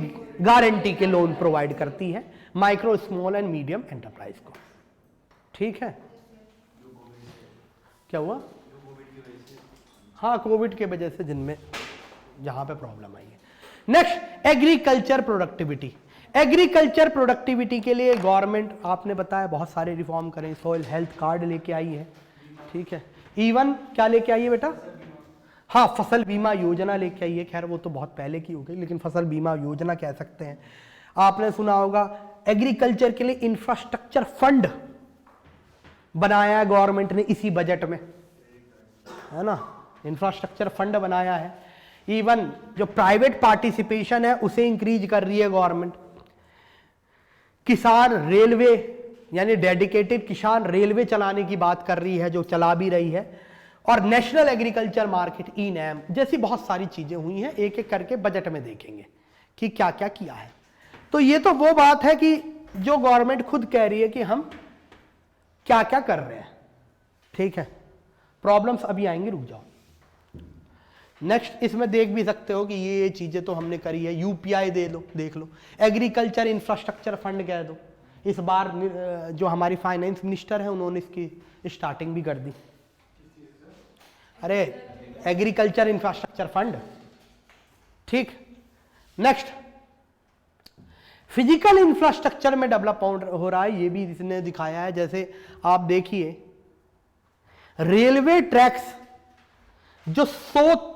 गारंटी के लोन प्रोवाइड करती है micro small and medium enterprise को। ठीक है। क्या हुआ? हाँ, कोविड के वजह से जिनमें जहां पे प्रॉब्लम आई है। Next, agriculture productivity. Agriculture productivity के लिए गवर्नमेंट, आपने बताया, बहुत सारे रिफॉर्म करें। सॉइल हेल्थ कार्ड लेके आई है, ठीक है। इवन क्या लेके आइए बेटा, हाँ फसल बीमा योजना लेके आइए, खैर वो तो बहुत पहले की हो गई, लेकिन फसल बीमा योजना कह सकते हैं। आपने सुना होगा एग्रीकल्चर के लिए इंफ्रास्ट्रक्चर फंड बनाया है गवर्नमेंट ने इसी बजट में, है ना, इंफ्रास्ट्रक्चर फंड बनाया है। इवन जो प्राइवेट पार्टिसिपेशन है उसे इंक्रीज कर रही है गवर्नमेंट। किसान रेलवे यानी डेडिकेटेड किसान रेलवे चलाने की बात कर रही है, जो चला भी रही है। और नेशनल एग्रीकल्चर मार्केट ई-नैम जैसी बहुत सारी चीजें हुई हैं, एक एक करके बजट में देखेंगे कि क्या क्या किया है। तो ये तो वो बात है कि जो गवर्नमेंट खुद कह रही है कि हम क्या क्या कर रहे हैं, ठीक है। प्रॉब्लम्स अभी आएंगे, रुक जाओ। नेक्स्ट इसमें देख भी सकते हो कि ये चीजें तो हमने करी है। यूपीआई दे लो, देख लो, एग्रीकल्चर इंफ्रास्ट्रक्चर फंड कह दो। इस बार जो हमारी फाइनेंस मिनिस्टर है उन्होंने इसकी स्टार्टिंग भी कर दी। अरे एग्रीकल्चर इंफ्रास्ट्रक्चर फंड, ठीक। नेक्स्ट फिजिकल इंफ्रास्ट्रक्चर में डेवलप हो रहा है, ये भी इसने दिखाया है। जैसे आप देखिए रेलवे ट्रैक्स जो 100,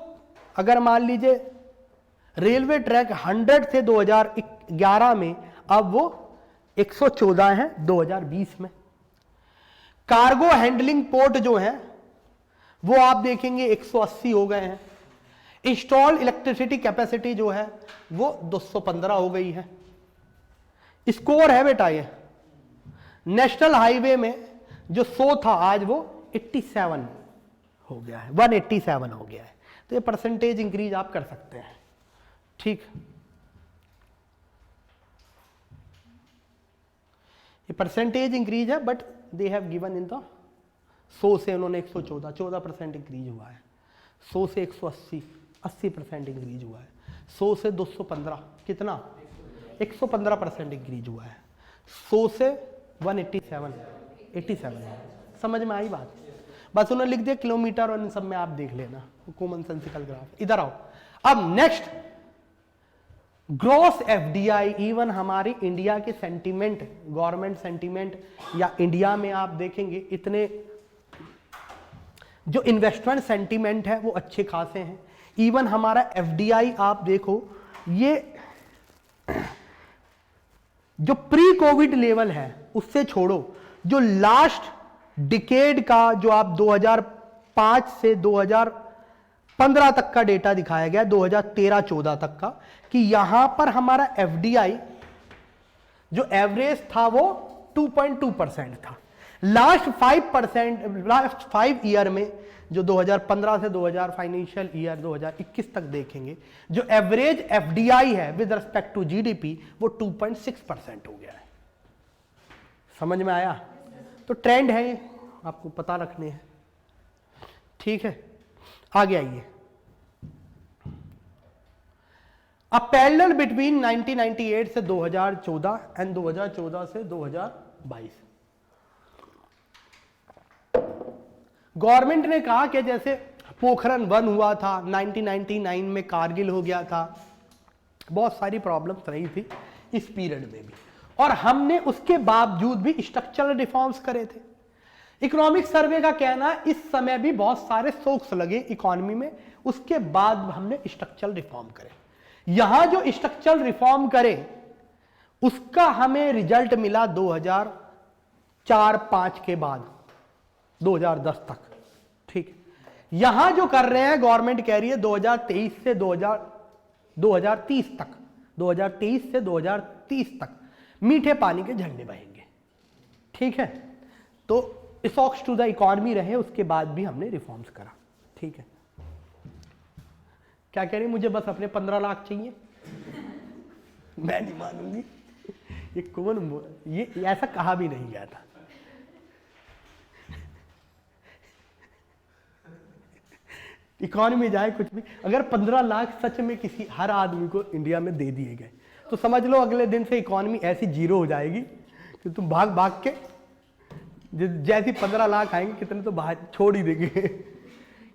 अगर मान लीजिए रेलवे ट्रैक 100 थे 2011 में, अब वो 114 है 2020 में। कार्गो हैंडलिंग पोर्ट जो है वो आप देखेंगे 180 हो गए हैं। इंस्टॉल्ड इलेक्ट्रिसिटी कैपेसिटी जो है वो 215 हो गई है। स्कोर है बेटा ये। नेशनल हाईवे में जो 100 था आज वो 87 हो गया है, 187 हो गया है। तो ये परसेंटेज इंक्रीज आप कर सकते हैं, ठीक। ये परसेंटेज इंक्रीज है, but they have given in the 100 से उन्होंने 14% इंक्रीज हुआ है। 100 से 180, 80% इंक्रीज हुआ है। 100 से 215 कितना, 115% इंक्रीज हुआ है। 100 से 187, 87। समझ में आई बात? बस उन्होंने लिख दिया किलोमीटर और इन सब में आप देख लेना, कॉमन सेंसिकल ग्राफ। इधर आओ अब नेक्स्ट, ग्रॉस एफडीआई। इवन हमारी इंडिया के सेंटीमेंट, गवर्नमेंट सेंटीमेंट या इंडिया में आप देखेंगे इतने जो इन्वेस्टमेंट सेंटीमेंट है वो अच्छे खासे हैं। इवन हमारा एफडीआई आप देखो, ये जो प्री कोविड लेवल है उससे छोड़ो, जो लास्ट डिकेड का जो आप 2005 से 2015 तक का डेटा दिखाया गया, 2013-14 तक का, कि यहां पर हमारा एफडीआई जो एवरेज था वो 2.2% था। लास्ट 5 ईयर में जो 2015 से 2000 फाइनेंशियल ईयर 2021 तक देखेंगे, जो एवरेज एफडीआई है विद रिस्पेक्ट टू जीडीपी वो 2.6% हो गया है। समझ में आया? तो ट्रेंड है ये, आपको पता रखने हैं, ठीक है। आगे आइए। अ पैरेलल बिटवीन 1998 से 2014 एंड 2014 से 2022। गवर्नमेंट ने कहा कि जैसे पोखरण 1 हुआ था, 1999 में कारगिल हो गया था, बहुत सारी प्रॉब्लम्स रही थी इस पीरियड में भी, और हमने उसके बावजूद भी स्ट्रक्चरल रिफॉर्म्स करे थे। इकोनॉमिक सर्वे का कहना है इस समय भी बहुत सारे शोक्स लगे इकोनॉमी में, उसके बाद हमने स्ट्रक्चरल रिफॉर्म करे। यहां जो स्ट्रक्चरल रिफॉर्म करे उसका हमें रिजल्ट मिला 2004-5 के बाद 2010 तक, ठीक। यहां जो कर रहे हैं गवर्नमेंट कह रही है 2023 से 2030 तक, 2023 से 2030 तक मीठे पानी के झरने बहेंगे, ठीक है। तो इफेक्ट्स टू द इकोनॉमी रहे, उसके बाद भी हमने रिफॉर्म्स करा, ठीक है। क्या कह रही, मुझे बस अपने 15 लाख चाहिए? मैं नहीं मानूंगी, ये कौन, ये ऐसा कहा भी नहीं गया था। इकोनॉमी जाए कुछ भी, अगर 15 लाख सच में किसी हर आदमी को इंडिया में दे दिए गए तो समझ लो अगले दिन से इकोनॉमी ऐसी जीरो हो जाएगी कि तुम भाग भाग के जैसी 15 लाख आएंगे कितने तो बाहर छोड़ ही देंगे।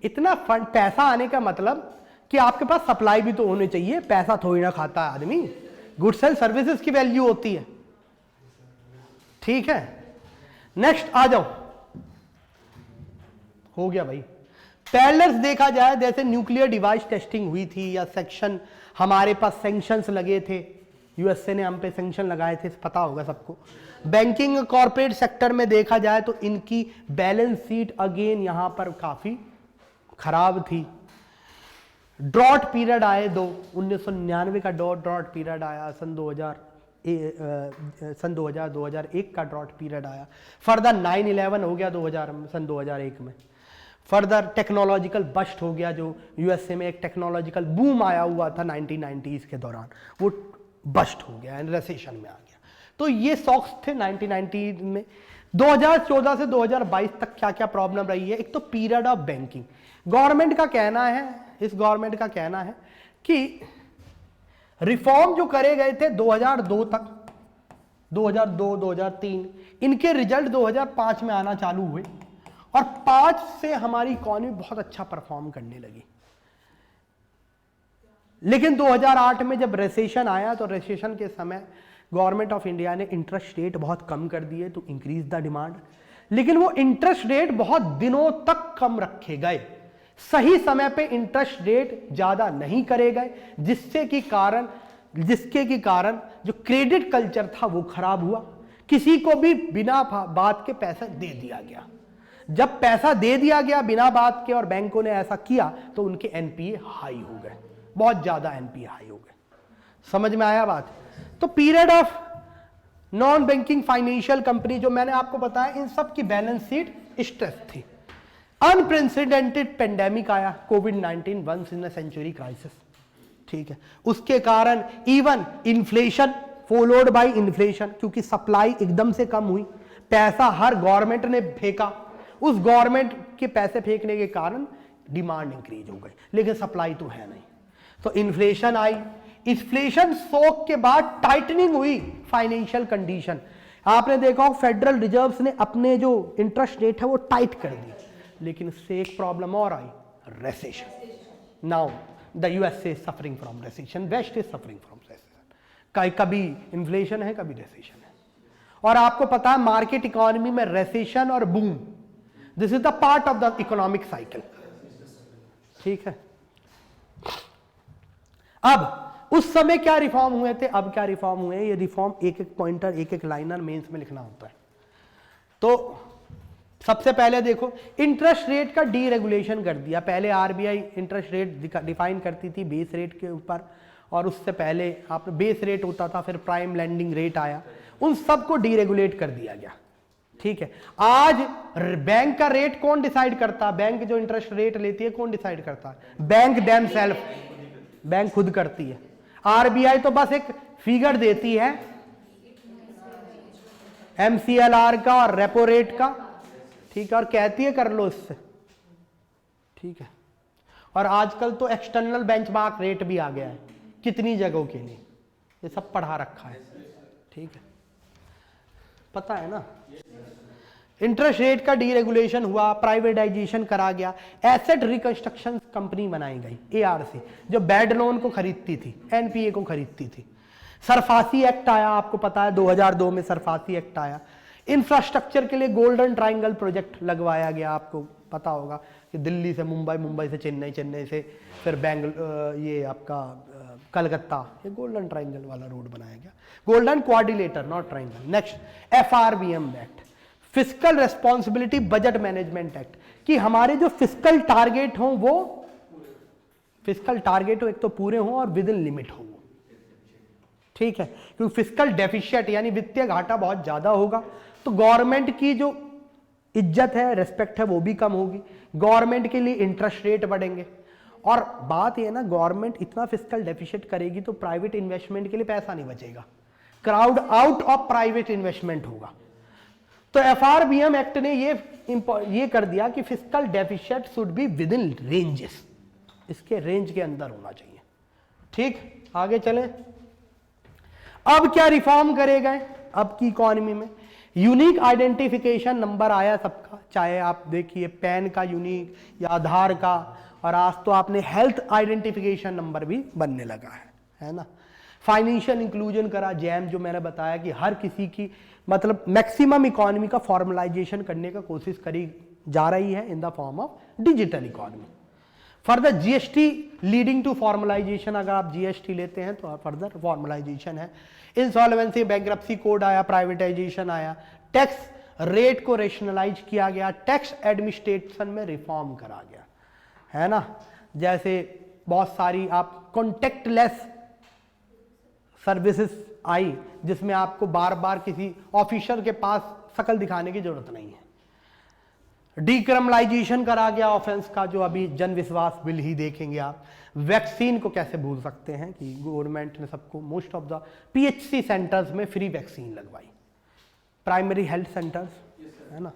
इतना फंड, पैसा आने का मतलब कि आपके पास सप्लाई भी तो होनी चाहिए, पैसा थोड़ी ना खाता है आदमी, गुड्स एंड सर्विसेज की वैल्यू होती है, ठीक है। नेक्स्ट आ जाओ। हो गया भाई। पैरेलल्स देखा जाए, जैसे न्यूक्लियर डिवाइस टेस्टिंग हुई थी या सेक्शन, हमारे पास सैंक्शंस लगे थे, यूएसए ने हम पे सैंक्शन लगाए थे, पता होगा सबको। बैंकिंग कॉर्पोरेट सेक्टर में देखा जाए तो इनकी बैलेंस शीट अगेन यहां पर काफी खराब थी। ड्रॉट पीरियड आए दो, 1999 का ड्रॉट पीरियड आया, सन 2001 का ड्रॉट पीरियड आया, फर्दर 9/11 हो गया सन 2001 में, फर्दर टेक्नोलॉजिकल बस्ट हो गया, जो यूएसए में एक टेक्नोलॉजिकल बूम आया हुआ था 1990s के दौरान, वो बस्ट हो गया, रिसेशन में आ गया। तो ये शॉक्स थे 1990 में। 2014 से 2022 तक क्या क्या प्रॉब्लम रही है। एक तो पीरियड ऑफ बैंकिंग, गवर्नमेंट का कहना है, इस गवर्नमेंट का कहना है कि रिफॉर्म जो करे गए थे 2002 तक, 2002, 2003, इनके रिजल्ट 2005 में आना चालू हुए और 5 से हमारी इकॉनमी बहुत अच्छा परफॉर्म करने लगी। लेकिन 2008 में जब रिसेशन आया तो रिसेशन के समय गवर्नमेंट ऑफ इंडिया ने इंटरेस्ट रेट बहुत कम कर दिए टू इंक्रीज द डिमांड, लेकिन वो इंटरेस्ट रेट बहुत दिनों तक कम रखे गए, सही समय पे इंटरेस्ट रेट ज्यादा नहीं करे गए, जिसके कारण जो क्रेडिट कल्चर था वो खराब हुआ, किसी को भी बिना बात के पैसा दे दिया गया। जब पैसा दे दिया गया बिना बात के और बैंकों ने ऐसा किया तो उनके एनपीए हाई हो गए, बहुत ज्यादा एनपीए हाई हो गए। समझ में आया बात? तो period of non banking financial company जो मैंने आपको बताया, इन सब की बैलेंस शीट स्ट्रेस थी। अनप्रेसिडेंटेड पेंडेमिक आया, कोविड-19, once in a century crisis, ठीक है। उसके कारण even inflation followed by inflation, क्योंकि सप्लाई एकदम से कम हुई, पैसा हर गवर्नमेंट ने फेंका, उस गवर्नमेंट के पैसे फेंकने के कारण डिमांड इंक्रीज हो गई, लेकिन सप्लाई तो है नहीं, तो इन्फ्लेशन आई। इन्फ्लेशन शॉक के बाद टाइटनिंग हुई फाइनेंशियल कंडीशन। आपने देखा हो फेडरल रिजर्व्स ने अपने जो इंटरेस्ट रेट है वो टाइट कर दी, लेकिन इससे एक प्रॉब्लम और आई, recession. Now the USA is suffering from recession, west is suffering from recession. कभी इन्फ्लेशन है, कभी रेसेशन है। और आपको पता है मार्केट इकोनॉमी में रेसेशन और boom, this is the part of the economic cycle, ठीक है। अब उस समय क्या रिफॉर्म हुए थे, अब क्या रिफॉर्म हुए, ये रिफॉर्म एक एक पॉइंटर, एक एक लाइनर मेंस में लिखना होता है। तो सबसे पहले देखो, इंटरेस्ट रेट का डीरेगुलेशन कर दिया। पहले आरबीआई इंटरेस्ट रेट डिफाइन करती थी बेस रेट के ऊपर, और उससे पहले आप बेस रेट होता था, फिर प्राइम लैंडिंग रेट आया, उन सबको डीरेगुलेट कर दिया गया, ठीक है। आज बैंक का रेट कौन डिसाइड करता है? बैंक जो इंटरेस्ट रेट लेती है कौन डिसाइड करता है? बैंक देम सेल्फ, बैंक खुद करती है। आरबीआई तो बस एक फिगर देती है एमसीएलआर का और रेपो रेट का, ठीक है, और कहती है कर लो इससे, ठीक है। और आजकल तो एक्सटर्नल बेंचमार्क रेट भी आ गया है कितनी जगहों के लिए, ये सब पढ़ा रखा है, ठीक है, पता है ना। इंटरेस्ट रेट का डीरेगुलेशन हुआ, प्राइवेटाइजेशन करा गया, एसेट रिकंस्ट्रक्शन कंपनी बनाई गई एआरसी, जो बैड लोन को खरीदती थी, एनपीए को खरीदती थी। सरफासी एक्ट आया, आपको पता है 2002 में सरफासी एक्ट आया। इंफ्रास्ट्रक्चर के लिए गोल्डन ट्रायंगल प्रोजेक्ट लगवाया गया, आपको पता होगा कि दिल्ली से मुंबई, मुंबई से चेन्नई, चेन्नई से फिर ये आपका कलकत्ता, ये गोल्डन ट्रायंगल वाला रोड बनाया गया, golden quadrilateral not triangle. Next FRBM act, fiscal responsibility budget management act, कि हमारे जो फिस्कल टारगेट हों वो फिस्कल टारगेट हो एक तो पूरे हों और विद इन लिमिट हो, ठीक है, क्योंकि फिस्कल डेफिशिएंट यानी वित्तीय घाटा बहुत ज्यादा होगा तो गवर्नमेंट की जो इज्जत है, रेस्पेक्ट है, वो भी कम होगी, गवर्नमेंट के लिए इंटरेस्ट रेट बढ़ेंगे। और बात यह ना, गवर्नमेंट इतना फिस्कल डेफिसिट करेगी तो प्राइवेट इन्वेस्टमेंट के लिए पैसा नहीं बचेगा, crowd out of private investment होगा। तो एफआरबीएम एक्ट ने ये कर दिया कि fiscal deficit should be with in ranges, इसके रेंज के अंदर होना चाहिए, ठीक। आगे चले, अब क्या रिफॉर्म करे गए अब की इकोनॉमी में? यूनिक आइडेंटिफिकेशन नंबर आया सबका, चाहे आप देखिए पैन का यूनिक या आधार का, और आज तो आपने हेल्थ आइडेंटिफिकेशन नंबर भी बनने लगा है ना। फाइनेंशियल इंक्लूजन करा, जैम जो मैंने बताया कि हर किसी की मतलब मैक्सिमम इकोनॉमी का फॉर्मलाइजेशन करने का कोशिश करी जा रही है in the form of digital economy. Further GST leading to formalisation, अगर आप जीएसटी लेते हैं तो फर्दर फॉर्मलाइजेशन है। इंसॉल्वेंसी बैंक्रप्सी कोड आया, प्राइवेटाइजेशन आया, टैक्स रेट को रेशनलाइज किया गया, टैक्स एडमिनिस्ट्रेशन में रिफॉर्म करा गया, है ना। जैसे बहुत सारी आप कॉन्टेक्टलेस सर्विसेज आई जिसमें आपको बार बार किसी ऑफिसर के पास शक्ल दिखाने की जरूरत नहीं है। डीक्रिमिनलाइजेशन करा गया ऑफेंस का, जो अभी जन विश्वास बिल ही देखेंगे आप। वैक्सीन को कैसे भूल सकते हैं कि गवर्नमेंट ने सबको most of the PHC centres में फ्री वैक्सीन लगवाई, प्राइमरी हेल्थ सेंटर्स, है ना।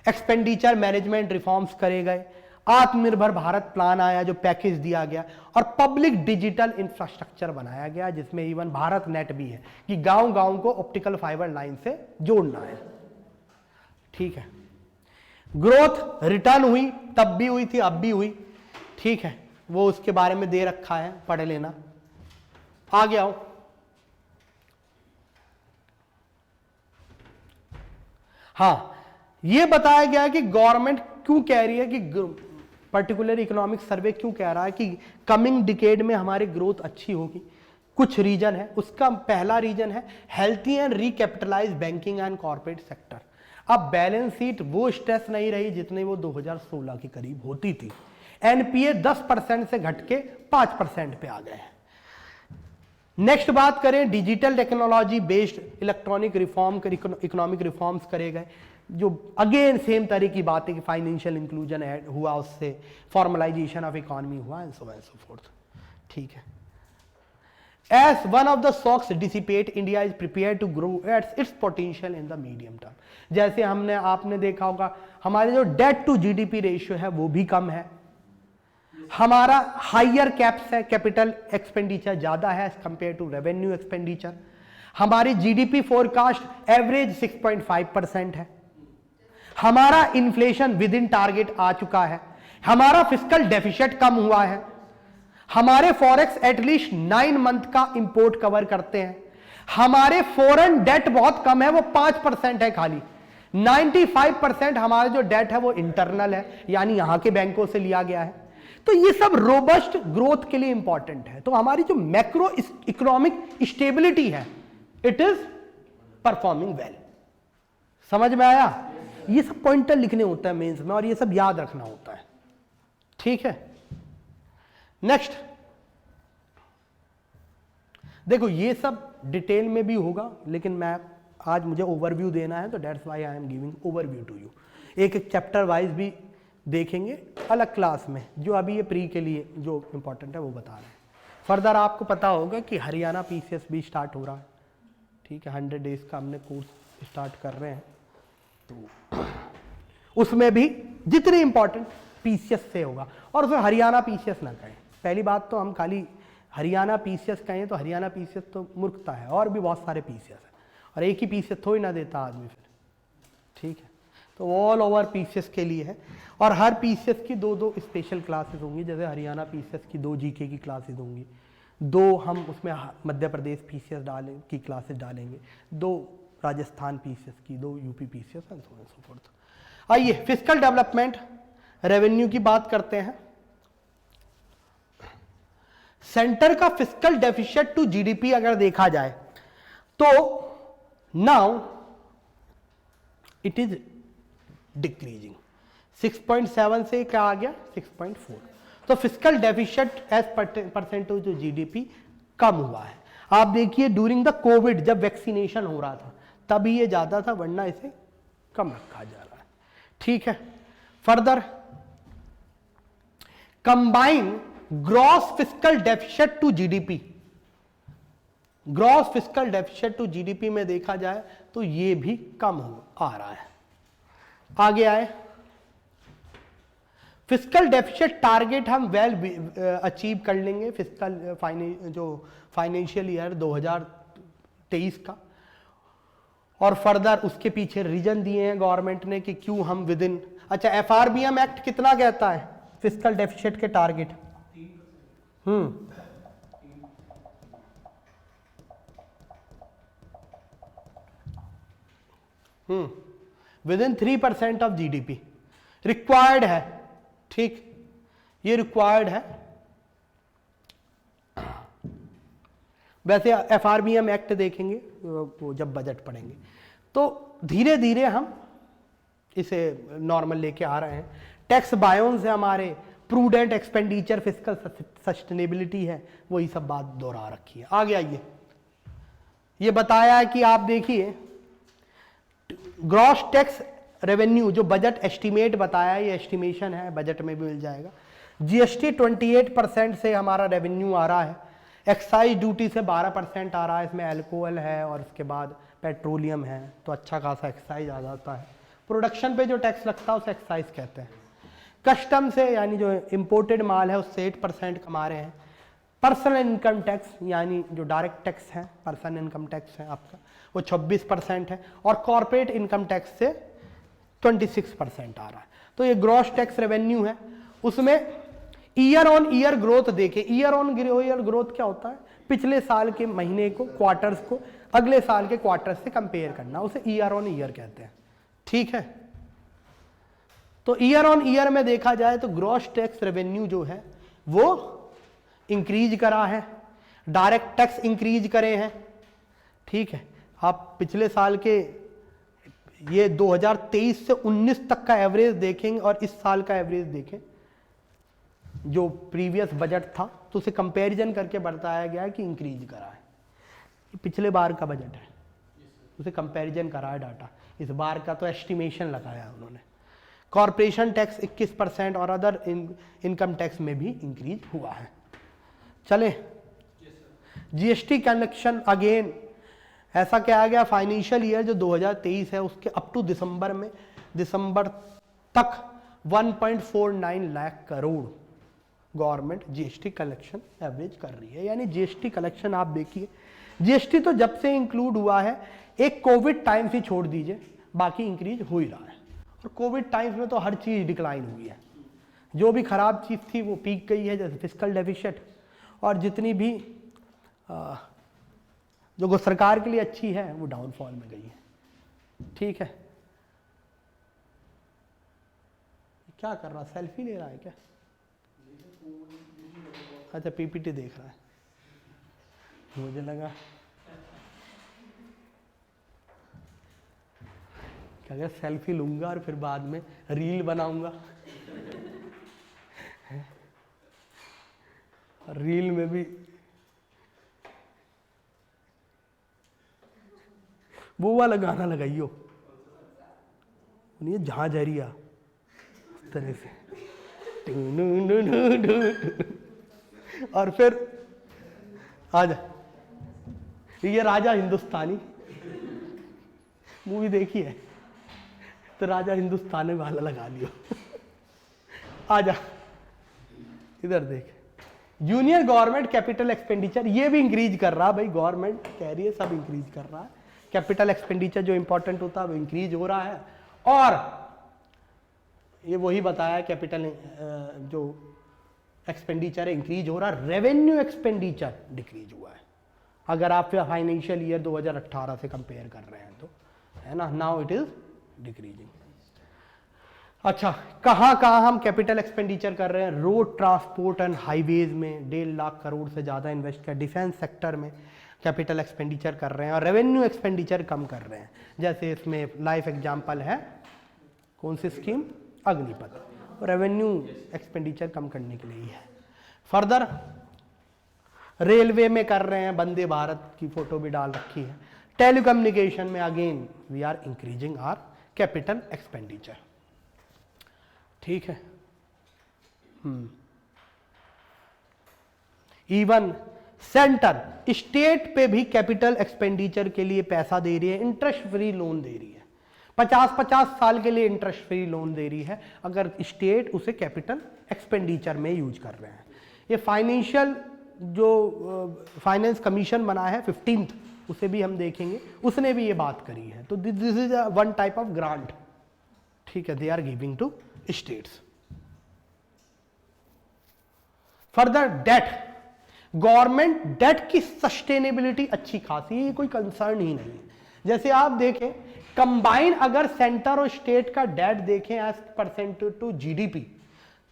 एक्सपेंडिचर मैनेजमेंट रिफॉर्म्स करे गए, आत्मनिर्भर भारत प्लान आया जो पैकेज दिया गया, और पब्लिक डिजिटल इंफ्रास्ट्रक्चर बनाया गया जिसमें इवन भारत नेट भी है कि गांव गांव को ऑप्टिकल फाइबर लाइन से जोड़ना है। ठीक है, ग्रोथ रिटर्न हुई, तब भी हुई थी, अब भी हुई, ठीक है, वो उसके बारे में दे रखा है, पढ़ लेना। आगे आओ। हाँ, ये बताया गया है कि गवर्नमेंट क्यों कह रही है कि पर्टिकुलर इकोनॉमिक सर्वे क्यों कह रहा है कि कमिंग डिकेड में हमारी ग्रोथ अच्छी होगी। कुछ रीजन है, उसका पहला रीजन है healthy and recapitalise banking and corporate sector. अब बैलेंस शीट वो स्ट्रेस नहीं रही जितनी वो 2016 के करीब होती थी। एनपीए 10% से घट के 5% पे आ गए हैं। नेक्स्ट बात करें, digital technology based electronic reform, economic reforms करे गए, जो अगेन सेम तरह की बात है कि फाइनेंशियल इंक्लूजन ऐड हुआ, उससे फॉर्मलाइजेशन ऑफ इकोनॉमी हुआ, एंड सो फोर्थ। ठीक है, as one of the shocks dissipate, India is prepared to grow at its potential in the medium term। जैसे आपने देखा होगा हमारे जो डेट टू जीडीपी रेशियो है वो भी कम है, हमारा हाइयर कैप्स है, कैपिटल एक्सपेंडिचर ज्यादा है as compare to revenue expenditure, हमारी जीडीपी फोरकास्ट एवरेज 6.5% है, हमारा इन्फ्लेशन विद इन टारगेट आ चुका है, हमारा फिस्कल डेफिसिट कम हुआ है, हमारे फॉरेक्स एटलीस्ट 9 मंथ का इंपोर्ट कवर करते हैं, हमारे फॉरेन डेट बहुत कम है, वो 5% है खाली, 95% हमारा जो डेट है वो इंटरनल है, यानी यहां के बैंकों से लिया गया है। तो ये सब रोबस्ट ग्रोथ के लिए इंपॉर्टेंट है। तो हमारी जो मैक्रो इकोनॉमिक स्टेबिलिटी है, इट इज परफॉर्मिंग वेल। समझ में आया? ये सब पॉइंटर लिखने होता है मेंस में और ये सब याद रखना होता है। ठीक है, नेक्स्ट देखो, ये सब डिटेल में भी होगा, लेकिन मैं आज मुझे ओवरव्यू देना है, तो that's why I am giving overview to you. एक एक चैप्टर वाइज भी देखेंगे अलग क्लास में, जो अभी ये प्री के लिए जो इंपॉर्टेंट है वो बता रहे हैं। फर्दर आपको पता होगा कि हरियाणा पीसीएस भी स्टार्ट हो रहा है। ठीक है, 100 डेज का हमने कोर्स स्टार्ट कर रहे हैं, तो उसमें भी जितने इंपॉर्टेंट पीसीएस से होगा, और उसमें हरियाणा पीसीएस ना कहें। पहली बात तो हम खाली हरियाणा पीसीएस कहें तो हरियाणा पीसीएस तो मूर्खता है, और भी बहुत सारे पीसीएस है, और एक ही पीसीएस थोड़ी ना देता आदमी फिर। ठीक है, तो ऑल ओवर पीसीएस के लिए है, और हर पीसीएस की 2-2 स्पेशल क्लासेस होंगी। जैसे हरियाणा पीसीएस की 2 जीके की क्लासेस होंगी, 2 हम उसमें मध्य प्रदेश पीसीएस की क्लासेस डालेंगे, 2 राजस्थान पीसीएस की, 2 UP PCS and so on so fourth. आइए फिस्कल डेवलपमेंट रेवेन्यू की बात करते हैं। सेंटर का फिस्कल डेफिसिट टू जीडीपी अगर देखा जाए तो नाउ इट इज डिक्रीजिंग, 6.7 से क्या आ गया 6.4। तो fiscal deficit as percentage to GDP कम हुआ है। आप देखिए ड्यूरिंग द कोविड जब वैक्सीनेशन हो रहा था तभी ये ज्यादा था, वरना इसे कम रखा जा रहा है। ठीक है, further combine gross fiscal deficit to GDP, gross fiscal deficit to GDP में देखा जाए तो ये भी कम हो आ रहा है। आगे आए, फिस्कल डेफिसिट टारगेट हम वेल अचीव कर लेंगे फिस्कल जो फाइनेंशियल ईयर 2023 का, और फर्दर उसके पीछे रीजन दिए हैं गवर्नमेंट ने कि क्यों हम विद इन। अच्छा, एफआरबीएम एक्ट कितना कहता है फिस्कल डेफिसिट के target? With in 3% of GDP required है। ठीक, ये रिक्वायर्ड है। वैसे एफआरबीएम एक्ट देखेंगे वो जब बजट पढ़ेंगे, तो धीरे धीरे हम इसे नॉर्मल लेके आ रहे हैं। टैक्स बायोन्स है हमारे, प्रूडेंट एक्सपेंडिचर, फिस्कल सस्टेनेबिलिटी है, वही सब बात दोहरा रखी है। आगे आइए, ये बताया है कि आप देखिए ग्रॉस टैक्स रेवेन्यू जो बजट एस्टिमेट बताया, ये एस्टिमेशन है, बजट में भी मिल जाएगा। जीएसटी 28% से हमारा रेवेन्यू आ रहा है, एक्साइज ड्यूटी से 12% आ रहा है, इसमें अल्कोहल है और उसके बाद पेट्रोलियम है, तो अच्छा खासा एक्साइज आ जाता है। प्रोडक्शन पे जो टैक्स लगता है उसे एक्साइज कहते हैं। कस्टम से यानी जो इम्पोर्टेड माल है उससे 8% कमा रहे हैं। पर्सनल इनकम टैक्स यानी जो डायरेक्ट टैक्स है, पर्सनल इनकम टैक्स है आपका, वो 26% है, और कॉर्पोरेट इनकम टैक्स से 26% आ रहा है। तो ये ग्रॉस टैक्स रेवेन्यू है। उसमें ईयर ऑन ईयर ग्रोथ देखे, ईयर ऑन ईयर ग्रोथ क्या होता है, पिछले साल के महीने को, क्वार्टर्स को अगले साल के क्वार्टर से कंपेयर करना, उसे ईयर ऑन ईयर कहते हैं। ठीक है, तो ईयर ऑन ईयर में देखा जाए तो ग्रॉस टैक्स रेवेन्यू जो है वो इंक्रीज करा है, डायरेक्ट टैक्स इंक्रीज करे हैं। ठीक है, आप पिछले साल के ये 2023 से 19 तक का एवरेज देखेंगे और इस साल का एवरेज देखें जो प्रीवियस बजट था, तो उसे कंपैरिजन करके बताया गया है कि इंक्रीज करा है। ये पिछले बार का बजट है, उसे कंपैरिजन करा है डाटा, इस बार का तो एस्टिमेशन लगाया है उन्होंने। कॉर्पोरेशन टैक्स 21% और अदर इनकम टैक्स में भी इंक्रीज हुआ है। चले, जीएसटी कलेक्शन अगेन ऐसा कहा गया फाइनेंशियल ईयर जो 2023 है उसके अप टू दिसंबर तक 1.49 lakh crore government GST collection average कर रही है। यानी जीएसटी कलेक्शन आप देखिए, जीएसटी तो जब से इंक्लूड हुआ है, एक कोविड टाइम से छोड़ दीजिए, बाकी इंक्रीज हो ही रहा है। और कोविड टाइम्स में तो हर चीज डिक्लाइन हुई है, जो भी खराब चीज थी वो पीक गई है, जैसे फिस्कल डेफिसिट, और जितनी भी जो सरकार के लिए अच्छी है वो डाउनफॉल में गई है। ठीक है, क्या कर रहा, सेल्फी ले रहा है क्या? अच्छा, पीपीटी देख रहा है, मुझे लगा कि अगर सेल्फी लूंगा और फिर बाद में रील बनाऊंगा, रील में भी वो वाला गाना लगाइयो, नहीं झांझरिया उस तरह से, और फिर आजा, ये राजा हिंदुस्तानी मूवी देखी है तो राजा हिंदुस्तानी वाला लगा लियो। आजा इधर देख, यूनियन गवर्नमेंट कैपिटल एक्सपेंडिचर ये भी इंक्रीज कर रहा है भाई, गवर्नमेंट कह रही है सब इंक्रीज कर रहा है, कैपिटल एक्सपेंडिचर जो इंपॉर्टेंट होता है वो इंक्रीज हो रहा है। और ये वही बताया कैपिटल जो एक्सपेंडिचर है इंक्रीज हो रहा है, रेवेन्यू एक्सपेंडिचर डिक्रीज हुआ है अगर आप फाइनेंशियल ईयर 2018 से कंपेयर कर रहे हैं तो, है ना, नाउ इट इज डिक्रीजिंग। अच्छा, कहाँ कहाँ हम कैपिटल एक्सपेंडिचर कर रहे हैं? रोड ट्रांसपोर्ट एंड हाईवेज में 1.5 लाख करोड़ से ज़्यादा इन्वेस्ट कर, डिफेंस सेक्टर में कैपिटल एक्सपेंडिचर कर रहे हैं, और रेवेन्यू एक्सपेंडिचर कम कर रहे हैं। जैसे इसमें लाइफ एग्जाम्पल है कौन सी स्कीम, अग्निपथ, रेवेन्यू एक्सपेंडिचर कम करने के लिए ही है। फर्दर रेलवे में कर रहे हैं, वंदे भारत की फोटो भी डाल रखी है। टेलीकम्युनिकेशन में again we are increasing our capital expenditure. ठीक है, इवन सेंटर स्टेट पे भी कैपिटल एक्सपेंडिचर के लिए पैसा दे रही है, इंटरेस्ट फ्री लोन दे रही है, 50-50 साल के लिए इंटरेस्ट फ्री लोन दे रही है अगर स्टेट उसे कैपिटल एक्सपेंडिचर में यूज कर रहे हैं। ये फाइनेंशियल जो फाइनेंस कमीशन बना है 15th, उसे भी हम देखेंगे, उसने भी ये बात करी है। तो this is one type of grant, ठीक है, they are giving to states. Further debt, government debt की सस्टेनेबिलिटी अच्छी खासी, ये कोई कंसर्न ही नहीं है। जैसे आप देखें कंबाइन अगर सेंटर और स्टेट का डेट देखें एज परसेंटेज टू जीडीपी,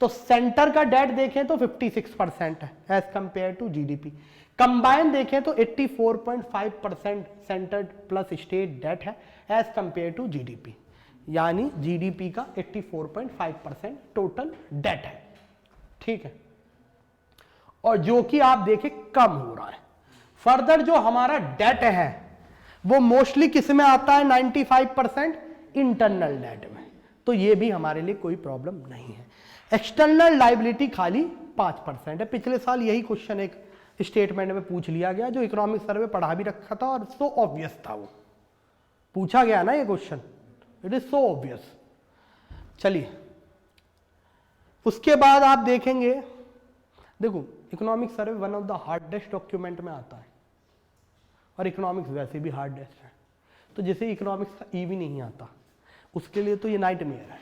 तो सेंटर का डेट देखें तो 56% है as compare to GDP. Combine देखें तो 84.5% सेंटर प्लस स्टेट डेट है एज कंपेयर टू जीडीपी, यानी जीडीपी का 84.5% टोटल डेट है, ठीक है, और जो कि आप देखें कम हो रहा है। फर्दर जो हमारा डेट है वो मोस्टली किस में आता है, 95% इंटरनल डेट में, तो ये भी हमारे लिए कोई प्रॉब्लम नहीं है। एक्सटर्नल लाइबिलिटी खाली 5% है। पिछले साल यही क्वेश्चन एक स्टेटमेंट में पूछ लिया गया, जो इकोनॉमिक सर्वे पढ़ा भी रखा था और सो ऑब्वियस था, वो पूछा गया ना ये question, it is so obvious. चलिए उसके बाद आप देखेंगे, देखो economic survey one of the hardest document में आता है, और इकोनॉमिक्स वैसे भी हार्डेस्ट है, तो जिसे इकोनॉमिक्स का ई भी नहीं आता उसके लिए तो ये नाइटमेयर है,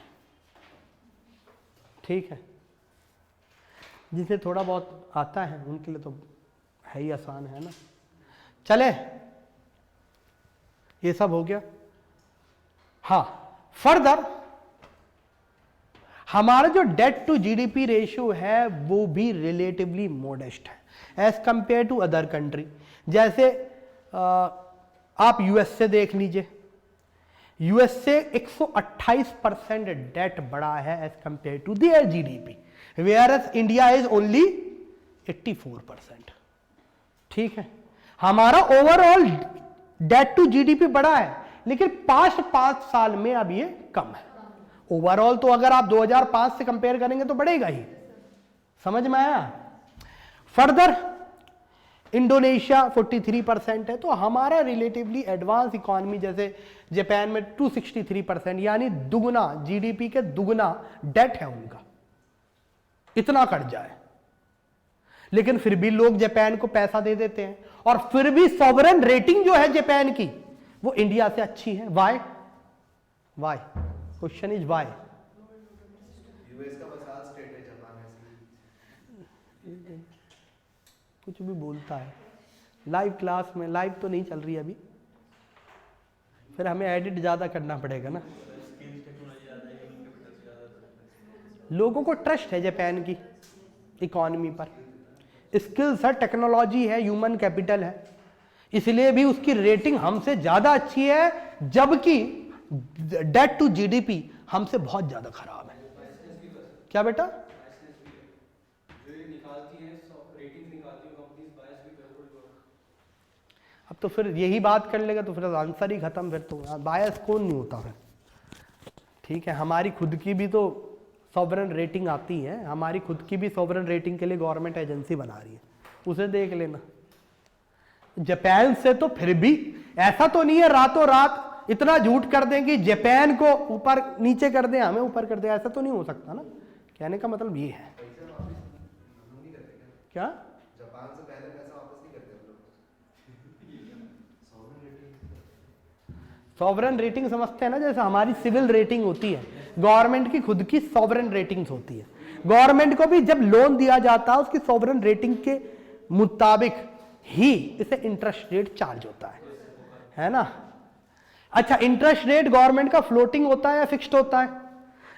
ठीक है। जिसे थोड़ा बहुत आता है उनके लिए तो है ही आसान, है ना। चले ये सब हो गया। हाँ, फर्दर हमारा जो डेट टू जीडीपी रेशियो है वो भी रिलेटिवली मॉडेस्ट है as compare to other country. जैसे आप यूएसए देख लीजिए, यूएसए 128% डेट बढ़ा है as compare to their GDP, whereas India is only 84%, ठीक है। हमारा ओवरऑल डेट टू जीडीपी बढ़ा है, लेकिन पास्ट 5 साल में अब ये कम है। ओवरऑल तो अगर आप 2005 से कंपेयर करेंगे तो बढ़ेगा ही, समझ में आया। फर्दर इंडोनेशिया 43% है, तो हमारा रिलेटिवली एडवांस इकोनॉमी जैसे जापान में 263%, यानी दुगना, जीडीपी के दुगना डेट है उनका, इतना कर्जा है। लेकिन फिर भी लोग जापान को पैसा दे देते हैं, और फिर भी सॉवरेन रेटिंग जो है जापान की वो इंडिया से अच्छी है। Why? Why? Question is why? US का बसात स्टेट है, जापान ऐसी कुछ भी बोलता है। लाइव क्लास में, लाइव तो नहीं चल रही अभी, फिर हमें एडिट ज्यादा करना पड़ेगा ना। लोगों को ट्रस्ट है जापान की इकोनॉमी पर, स्किल्स है, टेक्नोलॉजी है, ह्यूमन कैपिटल है, इसलिए भी उसकी रेटिंग हमसे ज्यादा अच्छी है, जबकि डेट टू जीडीपी हमसे बहुत ज्यादा खराब है। क्या बेटा? अब तो फिर यही बात कर लेगा तो फिर आंसर ही खत्म, फिर तो बायस कौन नहीं होता फिर, ठीक है। हमारी खुद की भी तो सॉवरेन रेटिंग आती है, हमारी खुद की भी सॉवरेन रेटिंग के लिए गवर्नमेंट एजेंसी बना रही है, उसे देख लेना। जापान से तो फिर भी ऐसा तो नहीं है रातों रात इतना झूठ कर दें कि जापान को ऊपर नीचे कर दें, हमें ऊपर कर दें, ऐसा तो नहीं हो सकता ना। कहने का मतलब ये है। क्या जापान से पहले पैसा वापस नहीं करते हम लोग? सॉवरेन रेटिंग समझते हैं ना, जैसे हमारी सिविल रेटिंग होती है, गवर्नमेंट की खुद की सॉवरेन रेटिंग्स होती है। गवर्नमेंट को भी जब लोन दिया जाता है उसकी सॉवरेन रेटिंग के मुताबिक ही इसे इंटरेस्ट रेट चार्ज होता है ना। अच्छा, इंटरेस्ट रेट गवर्नमेंट का फ्लोटिंग होता है या फिक्स्ड होता है?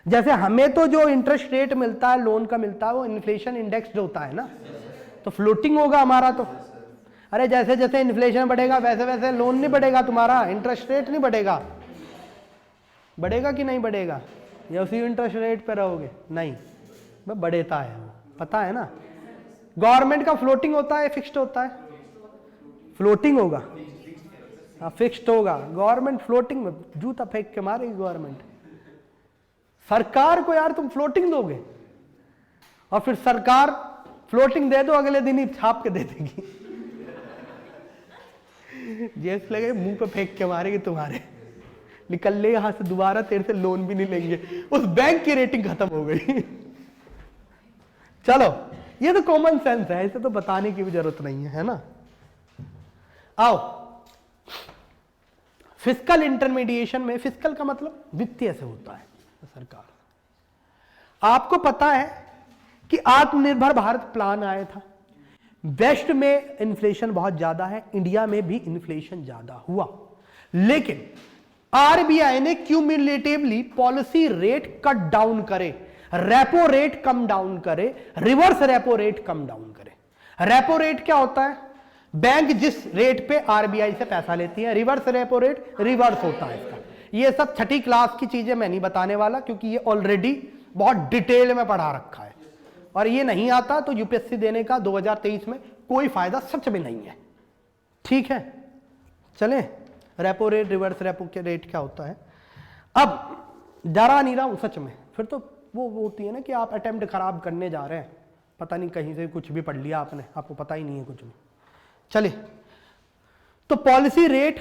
जैसे हमें तो जो इंटरेस्ट रेट मिलता है, लोन का मिलता है, वो इन्फ्लेशन इंडेक्स जो होता है ना, तो फ्लोटिंग होगा हमारा तो। अरे जैसे जैसे इन्फ्लेशन बढ़ेगा वैसे वैसे लोन नहीं बढ़ेगा तुम्हारा, इंटरेस्ट रेट नहीं बढ़ेगा। बढ़ेगा कि नहीं बढ़ेगा? या उसी इंटरेस्ट रेट पे रहोगे? नहीं, वह बढ़ेता है, वो पता है ना। गवर्नमेंट का फ्लोटिंग होता है, फिक्स्ड होता है? फ्लोटिंग होगा, हाँ फिक्स्ड होगा। गवर्नमेंट फ्लोटिंग में जूता फेंक के मारेगी गवर्नमेंट। सरकार को यार तुम फ्लोटिंग दोगे और फिर सरकार फ्लोटिंग दे दो, अगले दिन ही छाप के दे देगी। जेस लगे मुंह पे फेंक के मारेगी तुम्हारे, निकल ले यहां से, दोबारा तेरे से लोन भी नहीं लेंगे। उस बैंक की रेटिंग खत्म हो गई। चलो, ये तो कॉमन सेंस है, इसे तो बताने की भी जरूरत नहीं है ना। आओ, फिस्कल इंटरमीडिएशन में, फिस्कल का मतलब वित्तीय से होता है सरकार। आपको पता है कि आत्मनिर्भर भारत प्लान आया था, वेस्ट में इन्फ्लेशन बहुत ज्यादा है, इंडिया में भी इन्फ्लेशन ज्यादा हुआ, लेकिन आरबीआई ने cumulatively policy rate cut down करे, रेपो रेट कम डाउन करे, reverse repo rate come down करे। रेपो रेट क्या होता है? बैंक जिस रेट पे आरबीआई से पैसा लेती है। रिवर्स रेपो रेट रिवर्स होता है इसका। ये सब छठी क्लास की चीजें मैं नहीं बताने वाला, क्योंकि ये ऑलरेडी बहुत डिटेल में पढ़ा रखा है, और ये नहीं आता तो यूपीएससी देने का 2023 में कोई फायदा सच में नहीं है। ठीक है, चलें। रेपो रेट, रिवर्स रेपो के रेट क्या होता है? अब डरा नहीं रहा हूं सच में, फिर तो वो होती है ना कि आप अटेम्प्ट खराब करने जा रहे हैं, पता नहीं कहीं से कुछ भी पढ़ लिया आपने, आपको पता ही नहीं है कुछ भी। चले, तो पॉलिसी रेट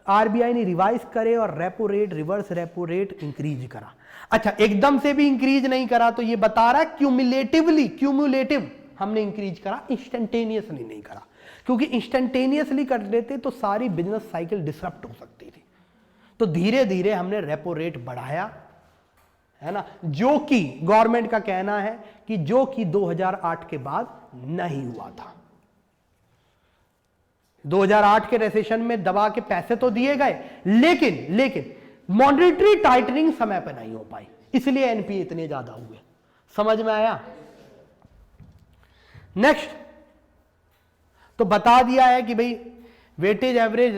आरबीआई ने रिवाइज करे और repo rate, reverse repo rate increase करा। अच्छा, एकदम से भी इंक्रीज नहीं करा, तो ये बता रहा है क्यूमुलेटिव हमने इंक्रीज करा, इंस्टेंटेनियसली नहीं करा, क्योंकि इंस्टेंटेनियसली कर देते तो सारी बिजनेस साइकिल डिसरप्ट हो सकती थी। तो धीरे धीरे हमने रेपो रेट बढ़ाया, है ना, जो कि गवर्नमेंट का कहना है कि जो कि 2008 के बाद नहीं हुआ था। 2008 के रिसेशन में दबा के पैसे तो दिए गए, लेकिन मॉनेटरी टाइटनिंग समय पर नहीं हो पाई, इसलिए एनपीए इतने ज्यादा हुए। समझ में आया? नेक्स्ट, तो बता दिया है कि भाई वेटेज एवरेज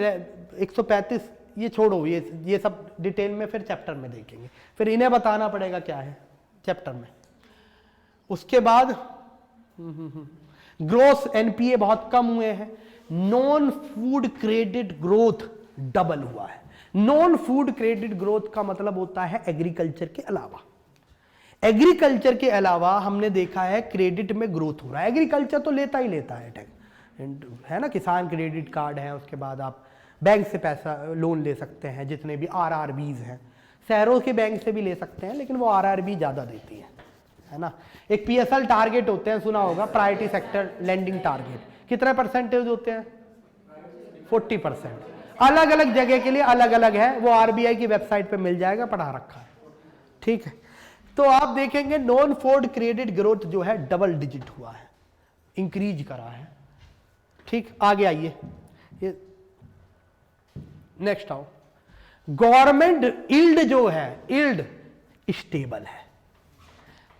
135, ये छोड़ो, ये सब डिटेल में फिर चैप्टर में देखेंगे, फिर इन्हें बताना पड़ेगा क्या है चैप्टर में। उसके बाद ग्रोस एनपीए बहुत कम हुए हैं। Non food credit growth double हुआ है। नॉन फूड क्रेडिट ग्रोथ का मतलब होता है एग्रीकल्चर के अलावा। एग्रीकल्चर के अलावा हमने देखा है क्रेडिट में ग्रोथ हो रहा है। एग्रीकल्चर तो लेता ही लेता है ना, किसान क्रेडिट कार्ड है, उसके बाद आप बैंक से पैसा लोन ले सकते हैं, जितने भी आरआरबीज हैं, शहरों के बैंक से भी ले सकते हैं, लेकिन वो आरआरबी ज्यादा देती है ना। एक पीएसएल टारगेट होते हैं, सुना होगा, प्रायोरिटी सेक्टर लेंडिंग टारगेट, कितने परसेंटेज होते हैं? 40%। अलग अलग जगह के लिए अलग अलग है, वो आरबीआई की वेबसाइट पे मिल जाएगा, पढ़ा रखा है। ठीक है, तो आप देखेंगे नॉन फूड क्रेडिट ग्रोथ जो है डबल डिजिट हुआ है, इंक्रीज करा है। ठीक, आगे आइए, ये नेक्स्ट आओ। गवर्नमेंट यील्ड जो है, यील्ड स्टेबल है।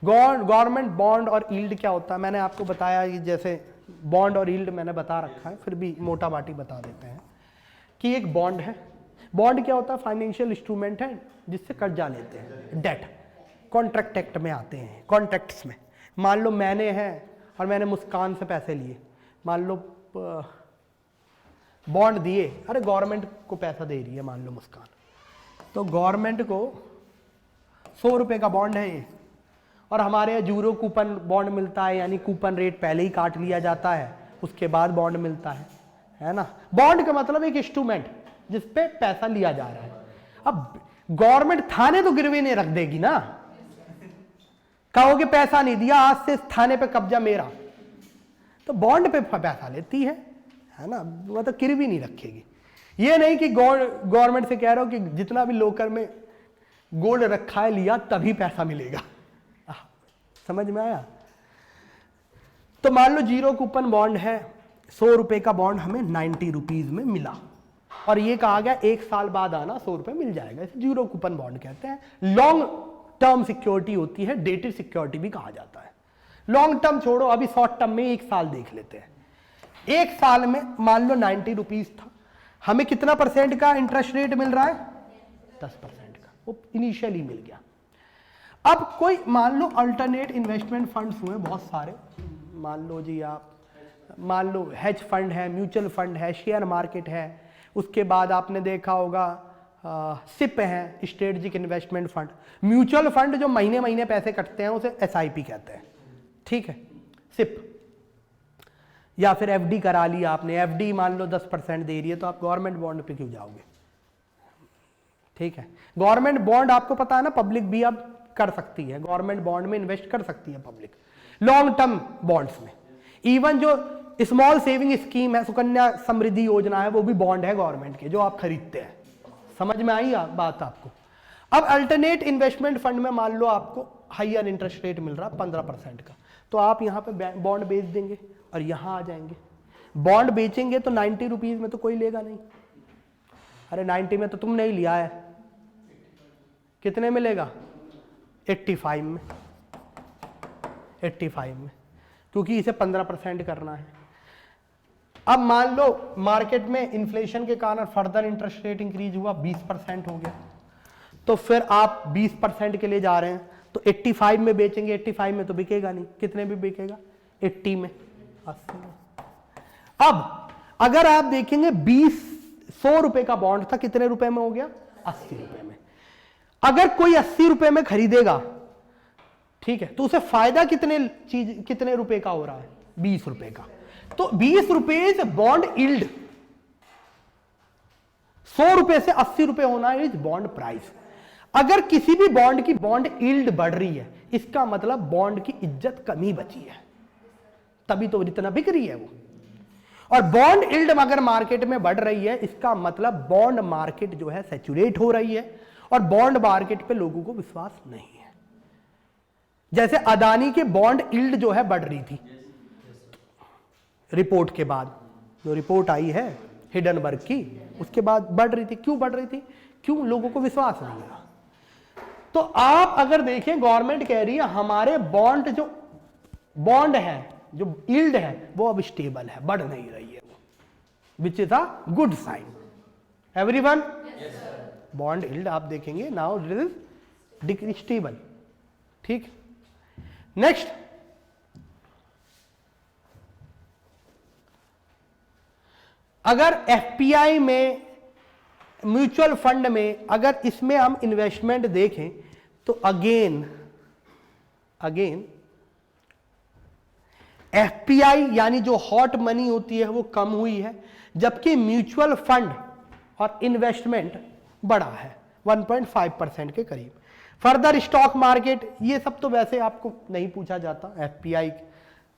गवर्नमेंट बॉन्ड और यील्ड क्या होता है मैंने आपको बताया, कि जैसे बॉन्ड और यील्ड मैंने बता रखा है, फिर भी मोटा बाटी बता देते हैं कि एक बॉन्ड है। बॉन्ड क्या होता है? फाइनेंशियल इंस्ट्रूमेंट है जिससे कर्जा लेते हैं, डेट। कॉन्ट्रैक्ट एक्ट में आते हैं, कॉन्ट्रैक्ट्स में। मान लो मैंने है और मैंने मुस्कान से पैसे लिए, मान लो बॉन्ड दिए, अरे गवर्नमेंट को पैसा दे रही है मान लो मुस्कान, तो गवर्नमेंट को 100 रुपए का बॉन्ड है ये, और हमारे यहाँ जीरो कूपन बॉन्ड मिलता है, यानी कूपन रेट पहले ही काट लिया जाता है, उसके बाद बॉन्ड मिलता है ना। बॉन्ड का मतलब एक इंस्ट्रूमेंट जिस पे पैसा लिया जा रहा है। अब गवर्नमेंट थाने तो गिरवी नहीं रख देगी ना, कहोगे पैसा नहीं दिया, आज से थाने पे कब्जा मेरा, तो बॉन्ड पे पैसा लेती है ना, वो तो गिरवी नहीं रखेगी। ये नहीं कि गवर्नमेंट से कह रहा हो कि जितना भी लोकर में गोल्ड रखा है लिया तभी पैसा मिलेगा। समझ में आया? तो मान लो जीरो कूपन बॉन्ड है, 100 रुपए का बॉन्ड हमें 90 रुपीज में मिला, और ये कहा गया 1 साल बाद आना 100 रुपए मिल जाएगा, इसे जीरो कूपन बॉन्ड कहते हैं। लॉन्ग टर्म सिक्योरिटी होती है, डेटेड सिक्योरिटी भी कहा जाता है। लॉन्ग टर्म छोड़ो, अभी शॉर्ट टर्म में 1 साल देख लेते हैं। 1 साल में मान लो 90 रुपीज था, हमें कितना % का इंटरेस्ट रेट मिल रहा है? 10% का, वो इनिशियली मिल गया। अब कोई मान लो अल्टरनेट इन्वेस्टमेंट फंड्स हुए बहुत सारे, मान लो जी आप, मान लो हेज फंड है, म्यूचुअल फंड है, शेयर मार्केट है, उसके बाद आपने देखा होगा सिप है, strategic investment fund. Mutual fund जो महीने महीने पैसे कटते हैं उसे एसआईपी कहते हैं, ठीक है, सिप। या फिर एफडी करा लिया आपने, एफडी मान लो 10% दे रही है, तो आप गवर्नमेंट बॉन्ड पे क्यों जाओगे? ठीक है, गवर्नमेंट बॉन्ड आपको पता है ना, पब्लिक भी अब कर सकती है, गवर्नमेंट बॉन्ड में इन्वेस्ट कर सकती है पब्लिक, लॉन्ग टर्म बॉन्ड्स में। इवन जो स्मॉल सेविंग स्कीम है, सुकन्या समृद्धि योजना है, वो भी बॉन्ड है गवर्नमेंट के जो आप खरीदते हैं। समझ में आई बात आपको? अब अल्टरनेट इन्वेस्टमेंट फंड में मान लो आपको हाईयर इंटरेस्ट रेट मिल रहा है 15% का, तो आप यहाँ पे बॉन्ड बेच देंगे और यहाँ आ जाएंगे। बॉन्ड बेचेंगे तो 90 रुपीज में तो कोई लेगा नहीं, अरे 90 में तो तुम नहीं लिया है, कितने मिलेगा? 85 में, 85 में, क्योंकि इसे 15% करना है। अब मान लो मार्केट में इन्फ्लेशन के कारण फर्दर इंटरेस्ट रेट इंक्रीज हुआ, 20% हो गया, तो फिर आप 20% के लिए जा रहे हैं, तो 85 में बेचेंगे, 85 में तो बिकेगा नहीं, कितने भी बिकेगा? 80 में, 80 में। अब अगर आप देखेंगे 100 रुपए का बॉन्ड था, कितने रुपए में हो गया? 80 रुपए में। अगर कोई 80 रुपए में खरीदेगा, ठीक है, तो उसे फायदा कितने रुपए का हो रहा है? 20 रुपए का। तो 20 रुपए से बॉन्ड यील्ड, 100 रुपए से 80 रुपए होना इज बॉन्ड प्राइस। अगर किसी भी बॉन्ड की बॉन्ड यील्ड बढ़ रही है, इसका मतलब बॉन्ड की इज्जत कमी बची है, तभी तो इतना बिक रही है वो। और बॉन्ड यील्ड अगर मार्केट में बढ़ रही है, इसका मतलब बॉन्ड मार्केट जो है सैचुरेट हो रही है और बॉन्ड मार्केट पे लोगों को विश्वास नहीं है। जैसे अदानी के बॉन्ड यील्ड जो है बढ़ रही थी रिपोर्ट के बाद, जो रिपोर्ट आई है हिडनबर्ग की, उसके बाद बढ़ रही थी। क्यों बढ़ रही थी? क्यों? लोगों को विश्वास नहीं था। तो आप अगर देखें, गवर्नमेंट कह रही है हमारे बॉन्ड है, जो यील्ड है वो अब स्टेबल है, बढ़ नहीं रही है वो, which is a good sign. Everyone, bond yield आप देखेंगे नाउ इट इज स्टेबल। ठीक, नेक्स्ट, अगर एफपीआई में, म्यूचुअल फंड में, अगर इसमें हम इन्वेस्टमेंट देखें तो अगेन एफपीआई यानी जो हॉट मनी होती है वो कम हुई है, जबकि म्यूचुअल फंड और इन्वेस्टमेंट बढ़ा है 1.5% के करीब। फर्दर स्टॉक मार्केट, ये सब तो वैसे आपको नहीं पूछा जाता। एफपीआई,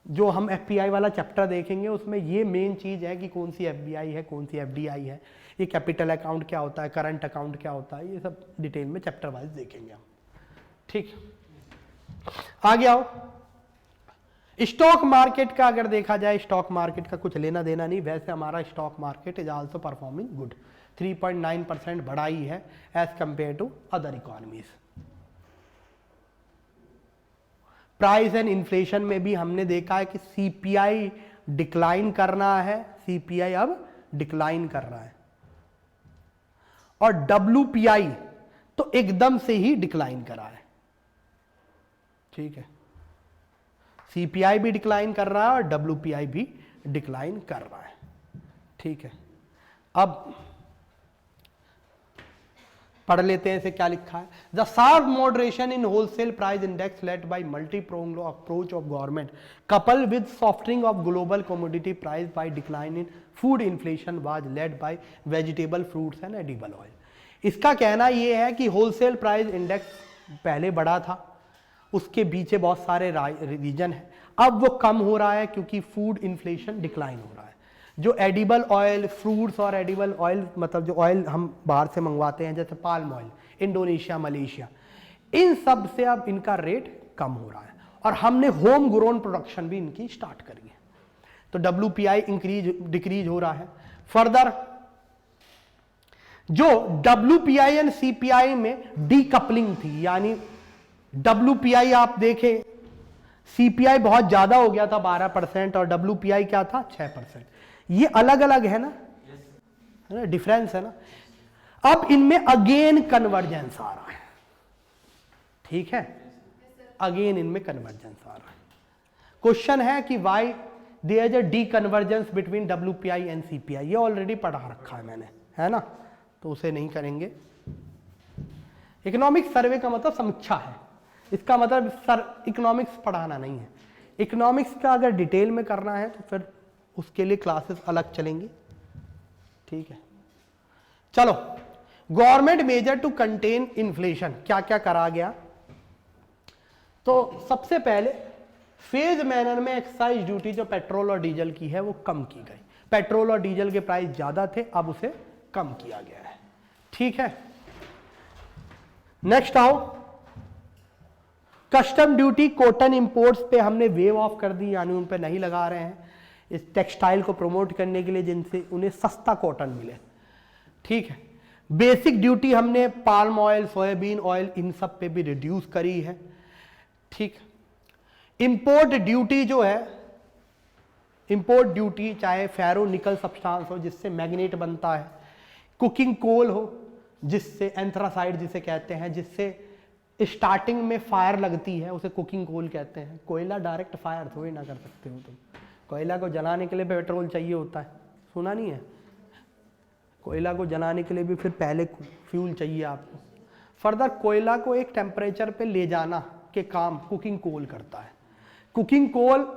जो हम एफपीआई वाला चैप्टर देखेंगे उसमें ये मेन चीज है कि कौन सी एफबीआई है, कौन सी एफडीआई है, ये कैपिटल अकाउंट क्या होता है, करंट अकाउंट क्या होता है, ये सब डिटेल में चैप्टर वाइज देखेंगे हम। ठीक, आगे आओ। स्टॉक मार्केट का अगर देखा जाए, स्टॉक मार्केट का कुछ लेना देना नहीं, वैसे हमारा stock market is also performing good, 3.9% बढ़ाई है as compare to other economies. Price and inflation में भी हमने देखा है कि सीपीआई डिक्लाइन करना है, सीपीआई अब डिक्लाइन कर रहा है, और डब्ल्यूपीआई तो एकदम से ही डिक्लाइन करा है। ठीक है, सीपीआई भी डिक्लाइन कर रहा है और डब्ल्यूपीआई भी डिक्लाइन कर रहा है। ठीक है, अब पढ़ लेते हैं इसे क्या लिखा है। The sharp moderation in wholesale price index led by multi-pronged approach of government couple with softening of global commodity price by decline in food inflation was led by vegetable, fruits and edible oil. इसका कहना यह है कि wholesale price index पहले बढ़ा था, उसके पीछे बहुत सारे रीजन है, अब वो कम हो रहा है क्योंकि फूड इन्फ्लेशन डिक्लाइन हो रहा है। जो एडिबल ऑयल, फ्रूट्स और एडिबल ऑयल, मतलब जो ऑयल हम बाहर से मंगवाते हैं जैसे पाल्म ऑयल, इंडोनेशिया, मलेशिया, इन सब से अब इनका रेट कम हो रहा है और हमने होम ग्रोन प्रोडक्शन भी इनकी स्टार्ट करी है, तो डब्ल्यूपीआई डिक्रीज हो रहा है। फर्दर जो डब्ल्यूपीआई एंड सीपीआई में डीकपलिंग थी, यानी डब्ल्यूपीआई आप देखें, सीपीआई बहुत ज्यादा हो गया था 12% और डब्ल्यूपीआई क्या था 6%। ये अलग अलग है ना, डिफरेंस है ना। अब इनमें अगेन कन्वर्जेंस आ रहा है। ठीक है, अगेन इनमें कन्वर्जेंस आ रहा है। क्वेश्चन है कि why there is a de convergence between WPI and CPI. ये ऑलरेडी पढ़ा रखा है मैंने, है ना, तो उसे नहीं करेंगे। इकोनॉमिक्स सर्वे का मतलब समीक्षा है, इसका मतलब इकोनॉमिक्स पढ़ाना नहीं है। इकोनॉमिक्स का अगर डिटेल में करना है तो फिर उसके लिए क्लासेस अलग चलेंगी। ठीक है, चलो। Government measure to contain inflation, क्या क्या करा गया? तो सबसे पहले फेज मैनर में एक्साइज ड्यूटी जो पेट्रोल और डीजल की है वो कम की गई। पेट्रोल और डीजल के प्राइस ज्यादा थे, अब उसे कम किया गया है। ठीक है, नेक्स्ट आओ। कस्टम ड्यूटी कॉटन इंपोर्ट्स पे हमने वेव ऑफ कर दी, यानी उन पे नहीं लगा रहे हैं, इस टेक्सटाइल को प्रमोट करने के लिए जिनसे उन्हें सस्ता कॉटन मिले। ठीक है, बेसिक ड्यूटी हमने पाल्म ऑयल, सोयाबीन ऑयल, इन सब पे भी रिड्यूस करी है। ठीक, इंपोर्ट ड्यूटी जो है, इंपोर्ट ड्यूटी चाहे फेरो निकल सब्सटेंस हो जिससे मैग्नेट बनता है, कुकिंग कोल हो जिससे एंथ्रासाइड जिसे कहते हैं, जिससे स्टार्टिंग में फायर लगती है, उसे कुकिंग कोल कहते हैं। कोयला डायरेक्ट फायर थोड़ी ना कर सकते हो तुम, कोयला को जलाने के लिए पेट्रोल चाहिए होता है, सुना नहीं है? कोयला को जलाने के लिए भी फिर पहले फ्यूल चाहिए आपको। फर्दर कोयला को एक टेम्परेचर पे ले जाना के काम कुकिंग कोल करता है। कुकिंग कोल,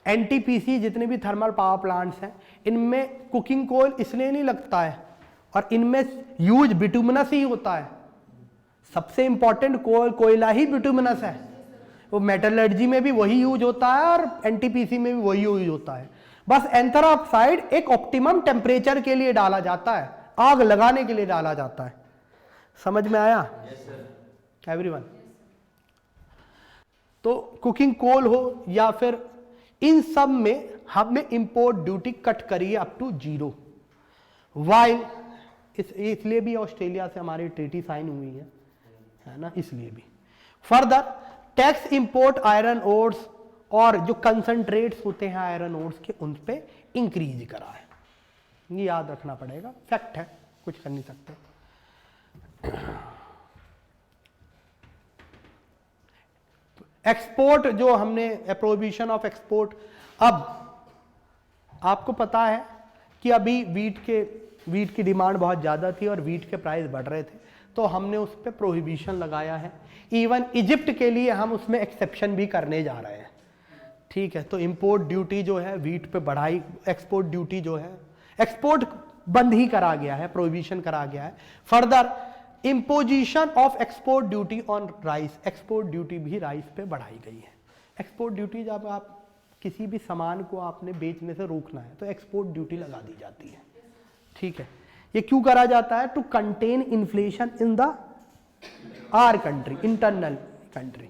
एनटीपीसी जितने भी थर्मल पावर प्लांट्स हैं, इनमें कुकिंग कोल इसलिए नहीं लगता है और इनमें यूज बिटुमिनस ही होता है। सबसे इंपॉर्टेंट कोयला ही बिटुमिनस है। वो मेटलर्जी में भी वही यूज होता है और एनटीपीसी में भी वही यूज होता है। बस एंथर ऑक्साइड एक ऑप्टिमम टेम्परेचर के लिए डाला जाता है, आग लगाने के लिए डाला जाता है। समझ में आया एवरीवन? तो कुकिंग कोल हो या फिर इन सब में हमने इंपोर्ट ड्यूटी कट करी है अप टू 0। वाइल इसलिए भी ऑस्ट्रेलिया से हमारी ट्रीटी साइन हुई है ना, इसलिए भी। Further tax import iron ores और जो कंसंट्रेट्स होते हैं आयरन ओर्स के, उन पे इंक्रीज करा है। ये याद रखना पड़ेगा, फैक्ट है, कुछ कर नहीं सकते। एक्सपोर्ट जो हमने प्रोहिबिशन ऑफ एक्सपोर्ट, अब आपको पता है कि अभी वीट की डिमांड बहुत ज़्यादा थी और वीट के प्राइस बढ़ रहे थे, तो हमने उस पर प्रोहिबिशन लगाया है। इवन इजिप्ट के लिए हम उसमें एक्सेप्शन भी करने जा रहे हैं। ठीक है, तो इंपोर्ट ड्यूटी जो है वीट पे बढ़ाई, एक्सपोर्ट ड्यूटी जो है, एक्सपोर्ट बंद ही करा गया है, प्रोहिबिशन करा गया है। Further imposition of export duty on rice, export duty भी राइस पे बढ़ाई गई है। एक्सपोर्ट ड्यूटी जब आप किसी भी सामान को आपने बेचने से रोकना है तो एक्सपोर्ट ड्यूटी लगा दी जाती है। ठीक है, ये क्यों करा जाता है? To contain inflation in the our country, internal country.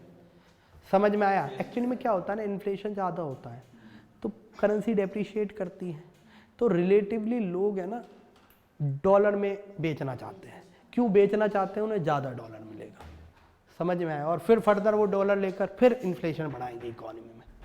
समझ में आया? एक्चुअली में क्या होता है ना, इन्फ्लेशन ज़्यादा होता है तो करेंसी डेप्रिशिएट करती है, तो रिलेटिवली लोग है ना डॉलर में बेचना चाहते हैं। क्यों बेचना चाहते हैं? उन्हें ज़्यादा डॉलर मिलेगा। समझ में आया? और फिर फर्दर वो डॉलर लेकर फिर इन्फ्लेशन बढ़ाएंगे इकोनॉमी में।